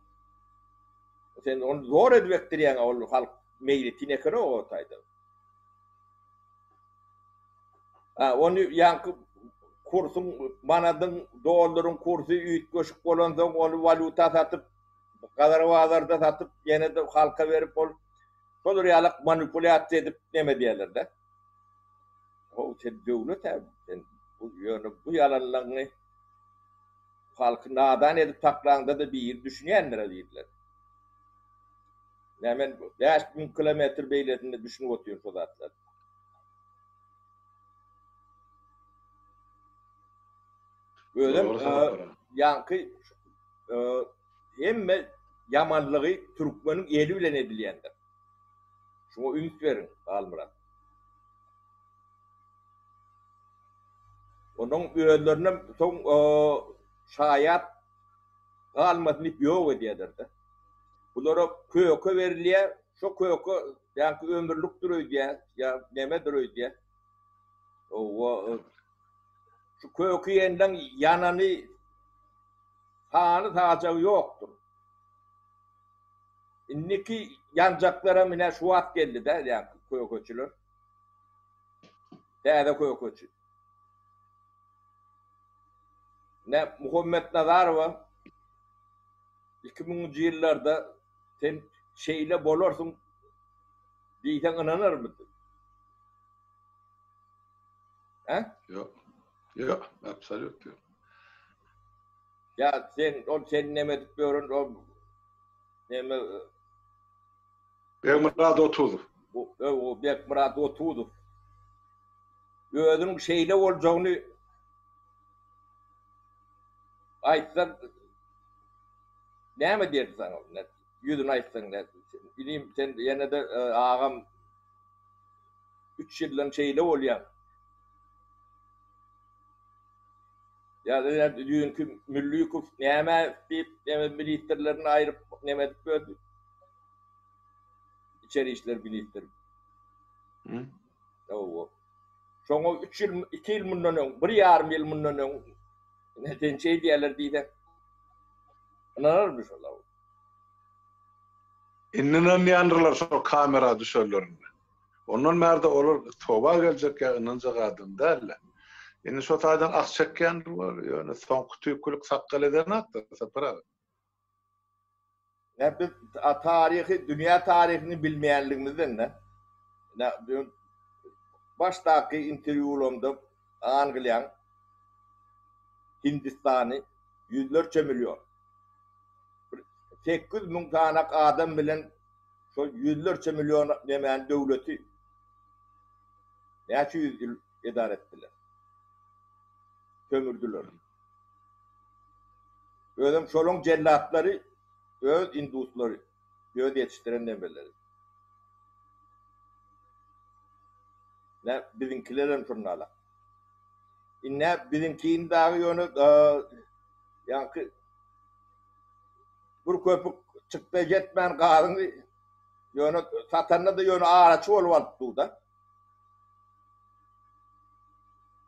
Sen onu zor edip dirýän ol halk meýli tinekere o taýda. Onu yankı kursun manadyň dollaryň kursy üýt göçüp bolanda onu valuta satyp gadar bazarda satyp ýene de halka berip bol şol ýalyk manipulasiýa edip neme diýerler-de. O döwlet sen bu ýöne bu ýalanlaryny halky nadan edip taklanda da bir düşünýänler diýdiler. Nämen 5000 kilometr beýletinde düşünip oturýar şol zatlar. Böyle yankı emme yamanlığı Türkmenin eli bilen edilýändir. Şuna ümit verin Almurat. Onun öýlerine soň şaýat galmadyny ýok edýärdir. Bulara köýke berilýär, şo köýke yankı ömürlük durýar, ya neme durýar. O şu köýken yanany sany tajagy ýokdur. Inniki yanjaklara mine şu wagt geldi de yani köýkeçiler. Däde köýkeçi. Ne Muhammed Nazarow 2000-nji ýyllarda sen şeýle bolarsyň diýsen inanarmydy? Yok, absolut yok. Ya sen neme diýýäryn o neme Bekmurad Otuzow. O Bekmurad Otuzow. Özüniň şeýle boljagyny aýtsan näme diýersen o? Ýüzüni aýtsan da bilim sen ýene de agam 3 ýyldan şeýle bolýar. Ya dünkü Müllükov näme deyip militerlerini ayırıp nemedik gördü. İçeri işler militer. Hı? O. Şoňa 3 ýyl, 2 ýyl mundan öň, 1,5 ýyl mundan öň nedençe diýerler diýdi. Anararmy şolar? Innenen ýandyrlar şo kamera düşerlerini. Ondan merde olur toba geljek ya ynanjak adam däl. Indi şo taýdan ak çekýändir bar, ýöne soňky tüýkülük sakkal eden atdy, sapara. Ya biz tarihi, dünya tarihini bilmeýänligimizden ne? Başdaki interwýularymda Angliýan, Hindistany yüzlerce milyon. 800.000 tanak adam bilen şo yüzlerce milyon demän döwleti näçe yüz ýyl edare etdiler. Kömürdiler. Özüm şolong cellatlary, öz induslary, göz yetiştiren demeleri. Ne bizinkilerin şunlarla. İnne bizimkiň dagy ýöne ýanky bir köpük çykdy jetmän gazyny ýöne satanna da ýöne araçy bolup alpdy da.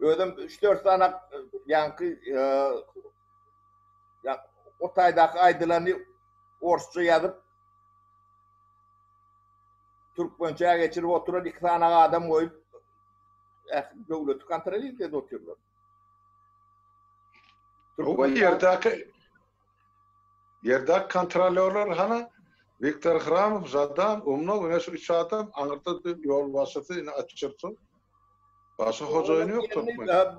Özüm 3-4 tane ýanky o taýdaky aýdylany orsça ýazyp türkmençe geçirip oturan 2 tane adam goýup döwleti kontrol edip oturýarlar. O yerdäki kontrolörler hana Viktor Khramov zadan umno güne şu 3 adam aňyrda ýol başlasy açyrdy. Başa hojaýyny ýokdur.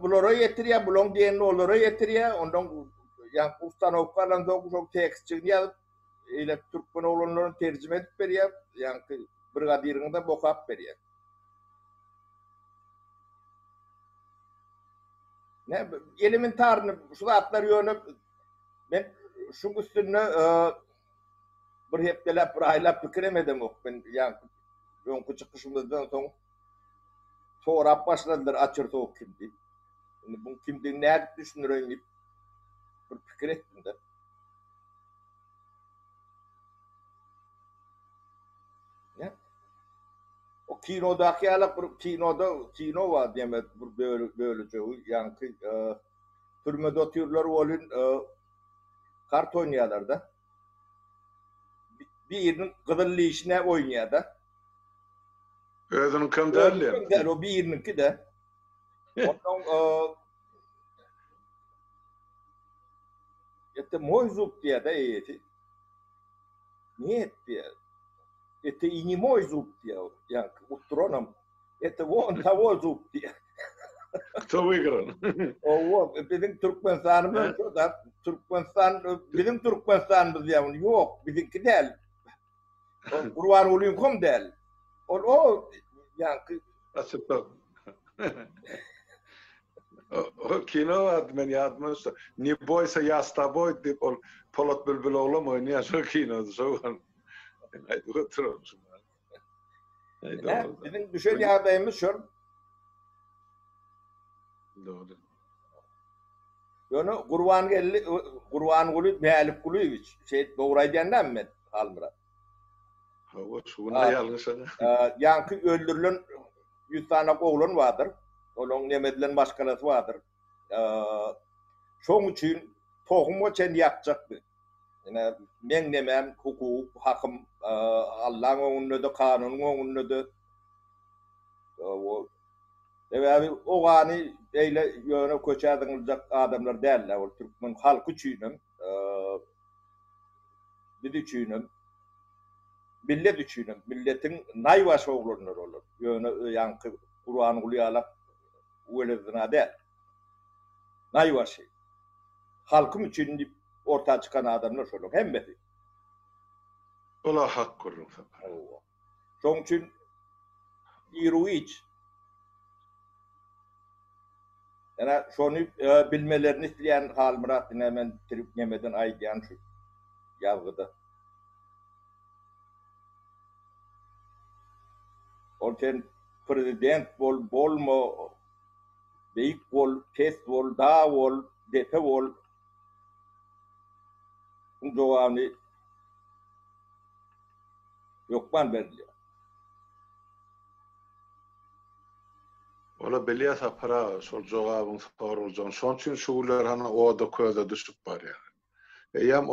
Bulara ýetirýär, bulon diýeni olara ýetirýär, ondan ýa ustanowkalardan çok tekstçilik ýazyp, ile türkmen olanlaryny terjime edip berýär, ýa-ni brigadiriňe de bokap berýär. Ne elementarny şu atlar ýönüp men şu üstüne bir hepdelep bir aýlap pikiremedem ok ben ýa öňkü çykyşymyzdan soň sorap başladylar açyrdy ok kimdi. Bu kimdi näde düşünýär diýip bir pikir etdim de. Ne? O kinodaky ýaly bir kino bar diýmek bir böylece ýanky türmede oturýarlar bolun kart oynayarlar da. Bir yerinin kızıllyşine oynayar da. Özünün kim derli? O bir yerininki de. Ondan ete mojzup diye de eti. Niye diye? Ete ini mojzup diye. Yani utronom. Ete on tavozzup diye. Kto wygrał? O bizim Türkmenistan'ımız da bizim Türkmenistan'ımız yani yok bizimki değil. Kurban olayım kom değil. O yani Açıkta. O kino ad men yadmıyorsa ni boysa ya s тобой deyip Polat Bülbüloğlu oynayan şu kino şu an. Haydi oturalım şimdi. Bizim düşen yardayımız şu. Doğru. Yani Kurban Gulu Mealik Guluyeviç şey doğraydıyandan mı Halmıra? O şuna yanlış. Yankı öldürülen 100 tane oğlan vardır. Onun nemedilen başkaları vardır. Şoň üçin tohumu çen yapjaktı. Yani men nemem hukuk, hakym, Allah'ın önünde, kanunun önünde. Ebi o gani eyle yöne köçädiňiljek adamlar däller, ol Türkmen halky üçin, biz üçin, millet üçin, milletin naýbaş oglanlar olur. Yöne ýanky Kur'an gulýalap welezine däl. Naýbaşy. Halkym üçin dip orta çykan adamlar şolak hemmeti. Ola hak görüň. Şoň üçin ýyruýç. Yani şonu bilmelerini isteyen Halmırat hemen Türkmen'den aýdýan şu ýazgyda. Olten prezident bolmo, beýik bol, kes bol, da bol, depe bol bu cevabını yokman berdiler. Ola beliyat apara sol jogabın soruljan. Şon üçin şugular hana oda köze düşüp bar yani. Eýem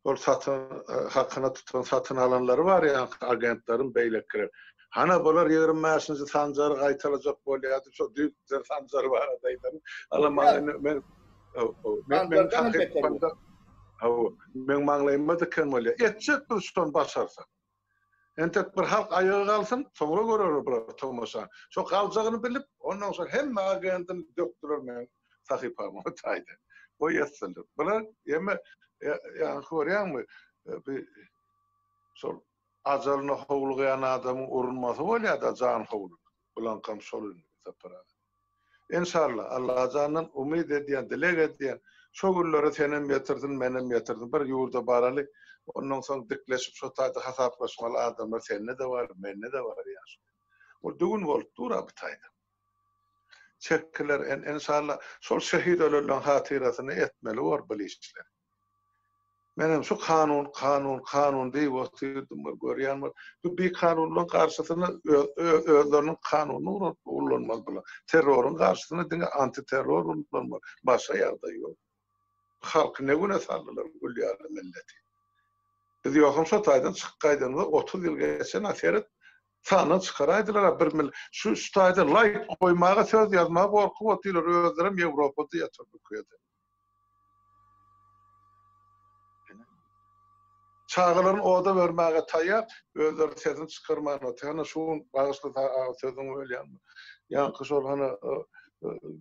ol satın hakkına tutan satın alanları var ya agentlerin beýlekleri. Hana bolar 25-nji sanjary gaýtalajak bolýardy. Şo düýkler sanjary bar adaýlar. Alaman men men maňlaýmady ken bolýar. Etjek bir şon başarsa. Entek bir halk ayağa kalsın, sonra görür bu tomoşa. Şo kalacağını bilip, ondan sonra hem agentin döktürür men sahipama taydı. O yasıldı. Bunlar yeme yani koruyan mı bir sol ajalını hovluğayan adamın urunması var ya da can hovlu. Ulan kam solun tapara. İnşallah Allah canın umid ediyen, dilek ediyen şogulları senem yetirdin, menem yetirdin. Bir yurda baralı. Ondan sonra dikleşip şu tayda hesaplaşmalı adamlar seninle de var, benimle de var ya. O düğün volt dura bitaydı. Çekkiler inşallah sol şehit ölülen hatırasını etmeli var bu işler. Benim şu kanun diye vaktiydum görüyen var. Bir kanunun karşısına özlerinin kanunu kullanmaz bula. Terörün karşısına dinle anti terör kullanmaz. Başka yerde yok. Halk ne güne sallılar gülyarı milleti. Biz yokum şu taydan çıkkaydın da 30 yıl geçen aseret sana çıkaraydılar bir mil. Şu taydan like koymağa söz yazmağa korkup otuyorlar. Özlerim Avrupa'da yatırdık köyde. Çağların oda vermeye tayyar, özleri sesini çıkarmağına tayyar. Hani şunun bağışlı sözünü öyle yanma. Yankı şol hani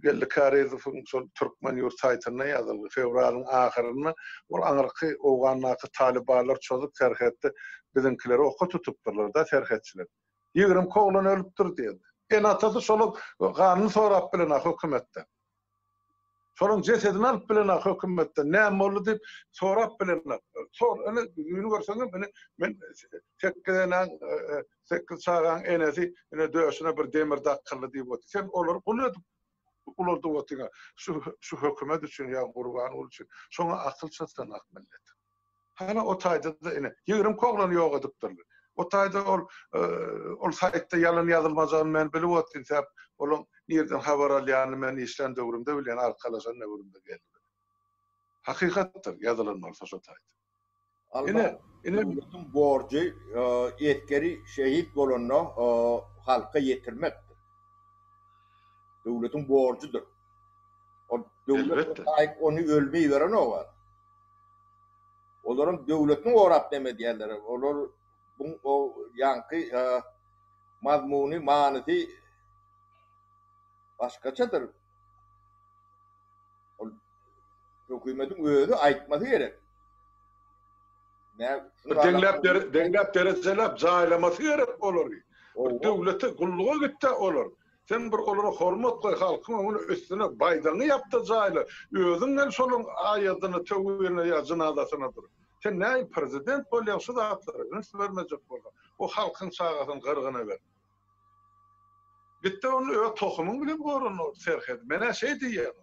geldi Karayazıf'ın Türkmen yurt saytına yazıldı. Fevral'ın ahirine ol anırkı oğanlakı talibarlar çocuk terk etti. Bizimkileri oku tutupturlar da terk etçiler. 20 koğlan ölüptür dedi. En atası şolu kanunu sorap bilen hükümetten. Şolun cesedini alıp bilen hükümetten. Ne mollu deyip sorap bilen. Onu görseňiz men tekkeden 8 çağan enesi döşüne bir demir dakkırlı diýip otur. Sen olar ular da otyga şu hökümet üçün ya gurban ol üçün. Şoňa akyl çatsan ak millet. Hala o taýda da ene 20 koglan ýok edipdirler. O taýda ol saýtda ýalan ýazylmajagyny men bilip otyrsam, olaň nerden habar alýany men işlen döwrümde bilen arkalaşan döwrümde geldi. Hakykatdyr ýazylmaly şo taýda. Allah devletin borcu yetkeri şehit bolonno halka yetirmektir. Devletin borcudur. O devlet onu ölmeyi veren o var. Onların devletin orap deme diyenler. Onlar o yankı mazmuni maneti başkaçadır. Hükümetin özü aytması gerek. Denglep derecelep zaylaması gerek olur. Devleti kulluğa gitti olur. Sen bir olara hormat koy halkına onu üstüne baydağını yaptı zayla. Özünden solun ayadını tövüğüne ya zinadasına dur. Sen ne prezident bolýansa da atları. Nasıl vermeyecek bolga. O halkın sağasını gırgına ver. Gitti onu öyle tohumun bile borunu serhed. Mene şey diýär.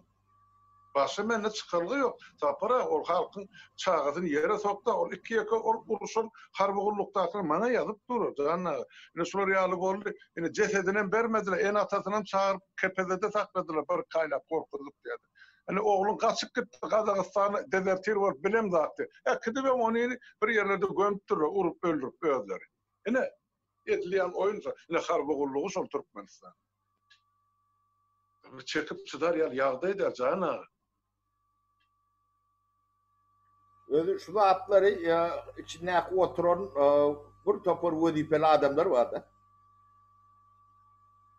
Başa menne çıkarlığı yok. Tapara ol halkın çağızını yere sokta, ol iki yaka ol uruşun harbi kulluktakını mana yazıp durur. Canına. Yine Suriyyalık oldu. Yine cesedinen vermediler. En atasından çağırıp kepezede sakladılar. Bir kaynap korkuduk dedi. Yani oğlun kaçıp gitti Kazakistan'a dezertir var bilem zaten. Kıdıbem onu bir yerlerde gömüttürür, urup öldürüp özleri. Yine etliyen oyunca yine harbi kulluğu sol Türkmenistan. Çekip çıdar yağda eder canına. Özü şu atları içine oturan bir topur vazifeli adamlar vardı.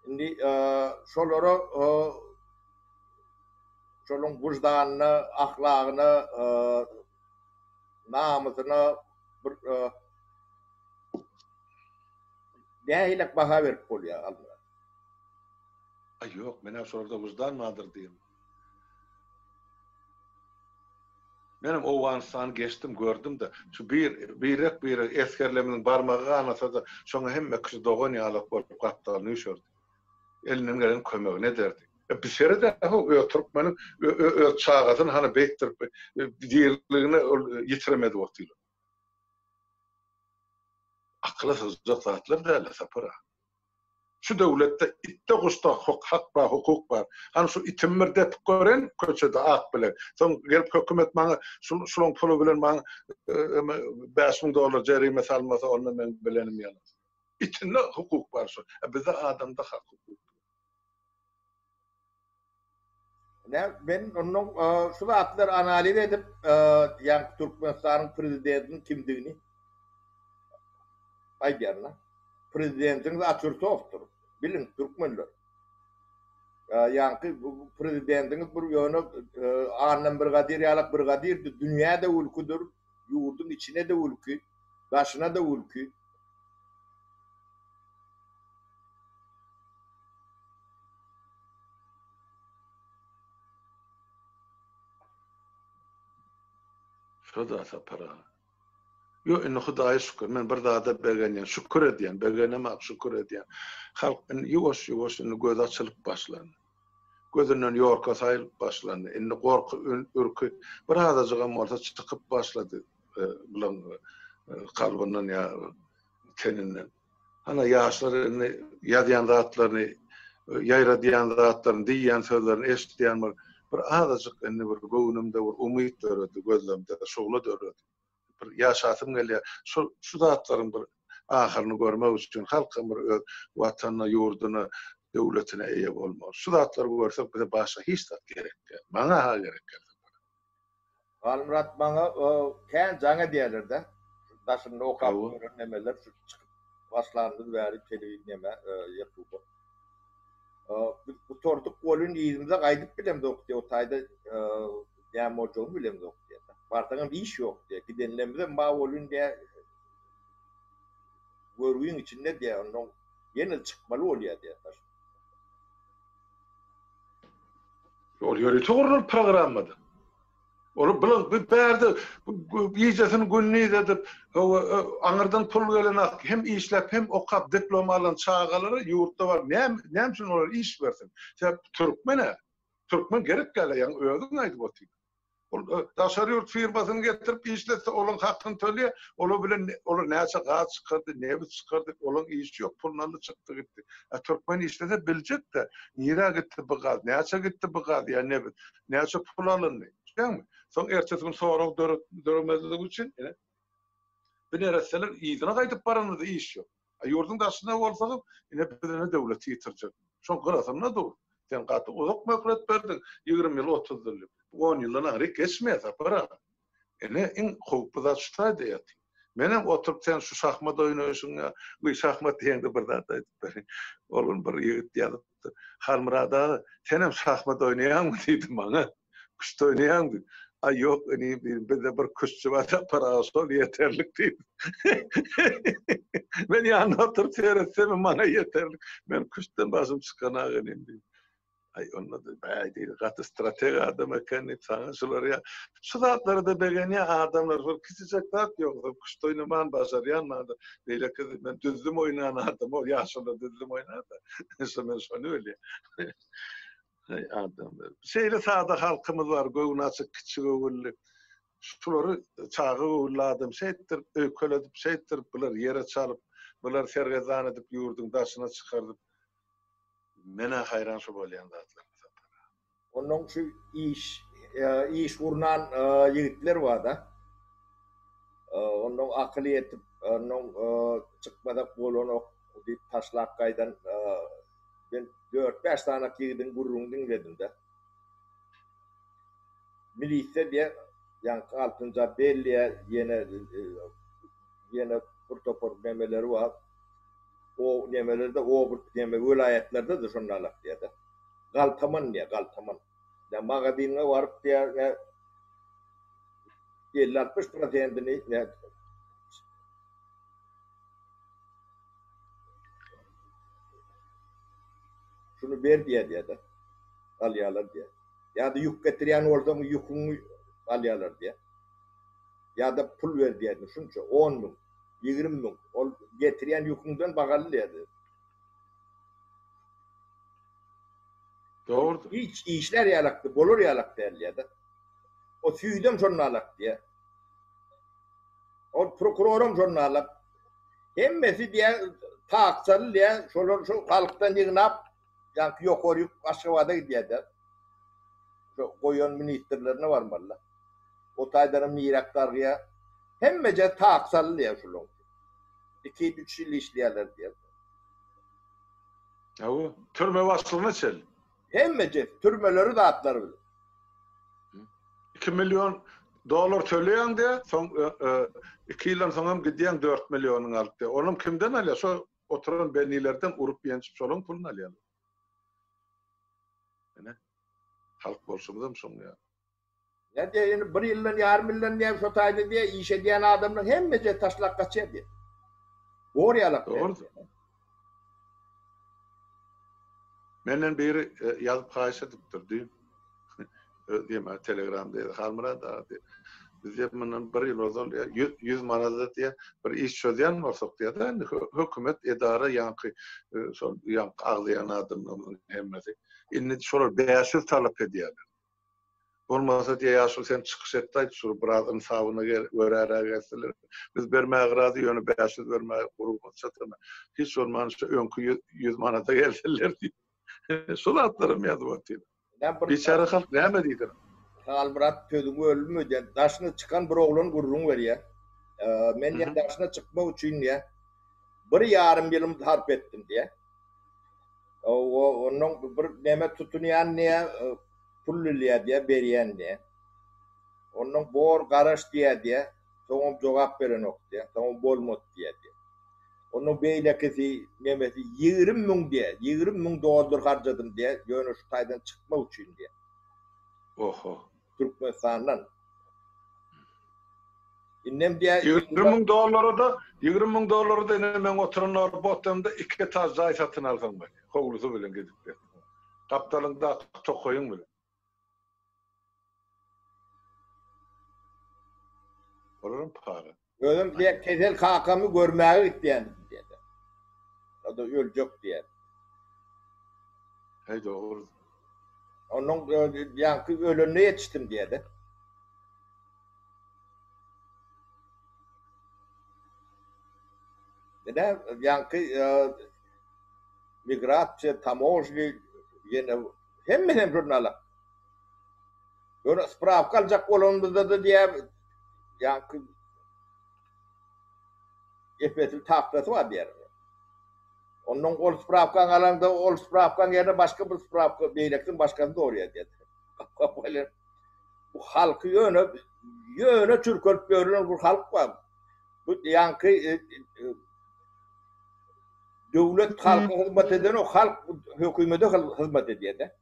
Şimdi şoları şolun vicdanını, ahlakını, namusunu bir değilek baha verip oluyor Allah. Ay yok, mene şorada vicdan mıdır diyeyim. Benim Oğuzhanistan'ı geçtim, gördüm de şu bir eskerleminin barmağı anasa da şoňa hemme kişi doğan ýalyk bolup gatdalyny üşerdi. Elinden gelen kömegi ne derdi? Bir sere de Türkmenin çağatın hani beyttir diyerliğini yitiremedi vaktiyle. Akla sızcak zatlar da öyle sapıra. Şu devlette itte kusta hak var, hukuk var. Hani şu itimir de gören köçede ak bile. Son gelip hükümet bana şunun pulu bilen bana $5,000 cerime salmasa onu ben bilenim yana. İtinle hukuk var şu. Bize adamda hak hukuk. Ben onun şu atlar analiz edip yani Türkmenistan'ın prezidentinin kimliğini aylarına prezidentiniz Atatürk'tür. Bilin Türkmenler. Yani prezidentiniz bir yönü annem brigadir yalık brigadir dünyada ülküdür. Yurdun içine de ülkü, başına da ülkü. Şu da sapıra. Yo inne Hudaýa şükür. Men bir zada bergenýän, şükür edýän, bergenemek şükür edýän. Halk ýuwaş indi göz açylyp başlandy. Gözünden ýorka saýylyp başlandy. Indi gorky, ürkü bir azajygam bolsa çykyp başlady. Bulan kalbyndan ýa teninden. Hana ýaşlar indi ýadýan zatlaryny, ýaýradýan zatlaryny, diýýän sözlerini eşitýän bir azajyk indi bir göwnümde bir umyt döredi, gözlemde şogla döredi. Bir yaşatım gelýär. Şu zatlaryň bir ahyryny görmek üçin halkym bir watanyna, ýurduny, döwletine eýe bolmaly. Şu zatlar görsek bize başga hiç zat gerek. Maňa ha gerek. Almurat bana kän jaňa diýerler-de. Daşynda okap nemeler çıkıp başlandy bäri telewizionda YouTube. Bu tortuk golün ýerinde gaýdyp bilemdi okdy. O taýda ýa mojoň bilemdi okdy. Bartaňa bir iş ýok diýe. Gidenlerimize ma golün diýe görüýün içinde diýe onuň ýene çykmaly bolýar diýe. Ol ýöre toğrul programmady. Olu bilen bir bärde ýejesini günni edip aňyrdan pul gelen hem işläp hem okap diploma alan çağalary ýurtda bar. Näme üçin olar iş bersin? Türkmen gerek gele ýa öýdüň aýdyp otyr. Daşary ýurt firmasyny getirip işletse olaň hakkyn tölýär. Ola bilen olar näçe gaç çykyrdy, näme çykyrdy, olaň işi ýok, pulnaly çykdy gitdi. Türkmen işlese biljek de, nire gitdi bu gaz, näçe gitdi bu gaz, ýa näçe pul alındy. Şeňmi? Soň ertesi gün sorak döremezlik üçin bir nereseler ýygyna gaýdyp baranyny iş ýok. Ýurdun daşyna bolsaňyz, ine birine döwlet ýitirjek. Şoň garasyna dur. Sen gaty uzak möhlet berdin, 20 ýyl, 30 ýyl. 10 ýyldan gary geçmeýär para. Ene iň howply zat şu taýda. Menem oturup sen şu şahmat oýnaýşyň, bu şahmat diýende bir zat aýdyp berin. Olun bir ýigit ýazypdy. Halmurada senem şahmat oýnaýanmy diýdi maňa. Kuşta oýnaýandy. Ay ýok, bizde bir kuşçu var, para sol ýeterlik diýdi. Men ýanyna oturup seyretsem maňa ýeterlik. Men kuşdan başym çykana indi. Ay onda da baýdy gaty strategi adam ekeni saňa şular ýa. Şu zatlary da begenýä adamlar bir kisijek zat ýok. Kuşta oýnaman başarýan da beýle men düzlüm oýnanan adam, o ýaşynda düzlüm oýnar da. Men şonu öyle. Ay adamlar. Şeýle sada halkymyz var, göwüni açyk, kiçik öwünli. Şulary çağı öwüladym, şeýtdir, ököledip, şeýtdir, bular ýere çalyp, bular sergezan edip ýurdun daşyna çykardyp. Mene hayran şu bolýan zatlar. Onun şu iş urnan ýigitler var da. Onun akly etip, onun çykmadak bolan bir taşlak gaýdan ben 4-5 tane ýigidin gurrun dinledim de. Milise diye yani altınca belliye yine protokol memeleri var. O nemelerde o neme vilayetlerde de şunlarla diye de. Galtaman diye galtaman. Ya magadinle varıp diye 50-60%'ni ne şunu ver diye de alyalar diye. Ya da yük getiren orada mı yükünü alyalar diye. Ya da pul ver diye. Şunca 10.000, 20.000 ol getiren yükünden bagalı diye. Doğrudur. Hiç işler yalaktı, bolur yalaktı elliyede. O süydüm şonunu alak diye. O prokurorum şonunu alak. Hemmesi diye taaksalı diye şu halktan yığınap yankı yok oruyup aşağıda gidiyor de. Şu koyun ministerlerine var mı valla? O taydanın miraktarıya hemmece taaksalı diye şu long. 2-3 yıl işleyenler diye. Ya bu türme vasfını çel. Hemmece türmeleri dağıtlar bile. 2 milyon dolar töleyen de son 2 yıldan sonra gidiyen 4 milyonun altı. Onun kimden alıyor? So oturan benilerden urup yençip solun pulunu alıyor. Yani halk bolsun da son ya. Ya diye yani 1 yıldan yarım yıldan diye sotaydı diye iş ediyen adamlar hemmece taşlak kaçıyor diye. Doğru yalak. Doğru. Menden biri yazıp haşetıptır diyeyim. Diyeyim Telegram'da halmıra da biz yapmanın 1 yıl oldu 100 manada diye bir iş çözen varsak diye de hükümet idare yankı yankı ağlayan adamların hemmeti. İnni şolar 500 talep ediyorlar. Olmasa diye yaşıl sen çıkış ettaydı sur birazın savına görere gelseler. Biz vermeye razı yönü 500 vermeye kurulmaz çatına. Hiç olmanışta önkü 100 manada gelseler diye. Sulatlarım yazıp atıydı. Biçare halk ne mi deydi? Halmırat tözümü ölümü diye daşına çıkan bir oğlun gururun var ya. Men ya daşına çıkma için ya. 1 yarım yılım harp ettim diye. Onun bir neme tutunayan diye pulliliye diye beriyen diye. Onun bor garaş diye. Tamam cevap veren ok diye. Tamam bolmot diye. Onun beylekesi nemesi 20 bin diye. 20 bin dolar harcadım diye. Yönü şu taydan çıkma için diye. Oho. Türkmenistan'dan. İnnem diye 20 bin doları da ine men oturanlar botamda 2 taz zay satın alsam ben. Hovlusu bilen gidip de. Kaptalında çok koyun bile. Oranın para. Ölüm diye kezel kakamı görmeye gittiyen diye. O da ölecek diye. Hey doğru. Onun yankı ölümüne yetiştim diye de. Ve yankı migratçı, taможli yine hem jurnala. Böyle spravka alacak olanımızda da diye yankı efetil tahtası var diye. Onun ol spravkan alanda ol spravkan yerine başka bir spravka beyreksin başkası da oraya dedi. Böyle bu halkı yöne Türkölp görünen bu halk var. Bu yankı devlet halka hizmet eden o halk hükümete hizmet ediyor de.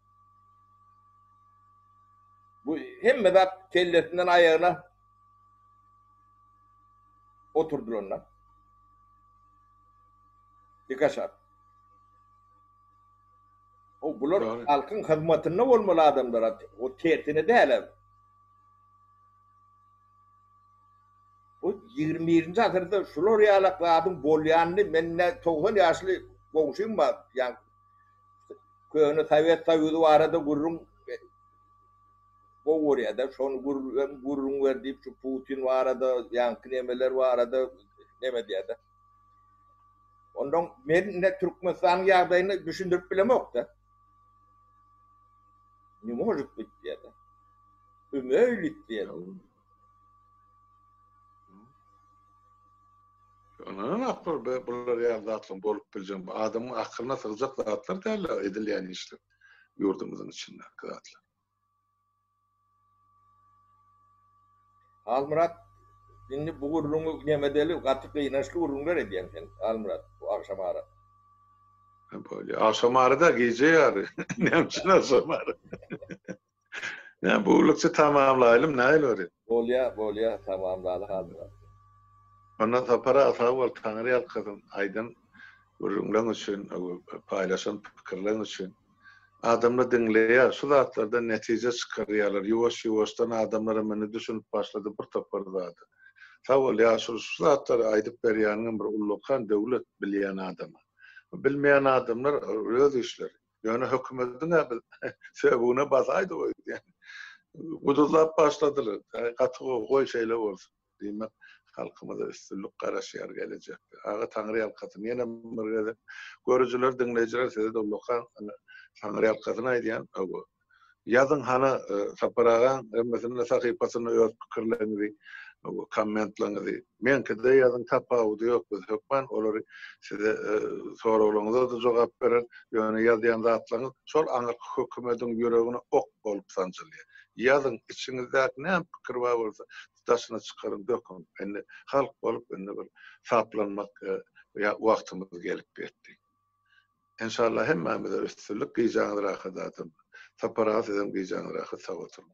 Bu hem de kellesinden ayağına oturdular onlar. Dikaşar. O bunlar halkın hizmetinde olmalı adamlar. O tertini değil. O 21. asırda şular yalaklı adım bolyanlı benimle 90 yaşlı komşum var. Yani köyünü tayyudu arada gururun o oraya da son gururun verdiği şu Putin var arada yankı nemeler var arada neme diye de. Ondan benimle Türkmenistan yağdayını düşündürüp bile yok da. Ne mojuk diye de. Ümeylik diye de. Onun akıl bunlar yerde aklım bolup bileceğim. Adamın aklına sığacak zatlar derler edilen işler. Yurdumuzun içinde zatlar. Almurat, şimdi bu gururunu nemedeli, katık ve inançlı gururunlar ediyen sen, Almurat, bu akşam ara. Böyle akşam arada gece yarı. Ne için akşam arı? Yani bu ulukçu tamamlayalım, ne olur? Bolya tamamlalı Almurat. Ondan sonra para atağı var, Tanrı yalkadın, aydın gururundan için, paylaşan fikirlerin için. Adamla dinleyer, şu zatlarda netice çıkarıyorlar. Yuvaş-yuvaştan adamlara beni düşünüp başladı, bir toparladı. Sağ ol ya, şu zatları aydıp beriyanın bir ulukan devlet bilyen adamı. Bilmeyen adamlar öz işleri. Yani hökümetin sebebine basaydı o yani. Uduzlap başladılar. Katı koy şeyler olsun. Demek halkımıza üstünlük karaşıyar gelecek. Ağa Tanrı yalkatın. Yine mırgada görücüler, dinleyiciler size de ulukan Tanrı yalkatın aydiyan. Yazın hana saparagan, mesela sahipasını öz fikirlerini, kommentlerini. Men kide yazın tapağı yok biz hükman olur size sorularınıza da cevap verir. Yani yazıyan zatlarınız şol anı hükümetin yüreğine ok olup sancılıyor. Yazın içinizde ne fikir var olsa taşına çıkarın dökün. Yani halk olup bir saplanmak vaktimiz gelip bitti. İnşallah hemmemize üstünlük giyeceğiniz rakıdatın. Taparağı sizin giyeceğiniz rakı sağ oturun.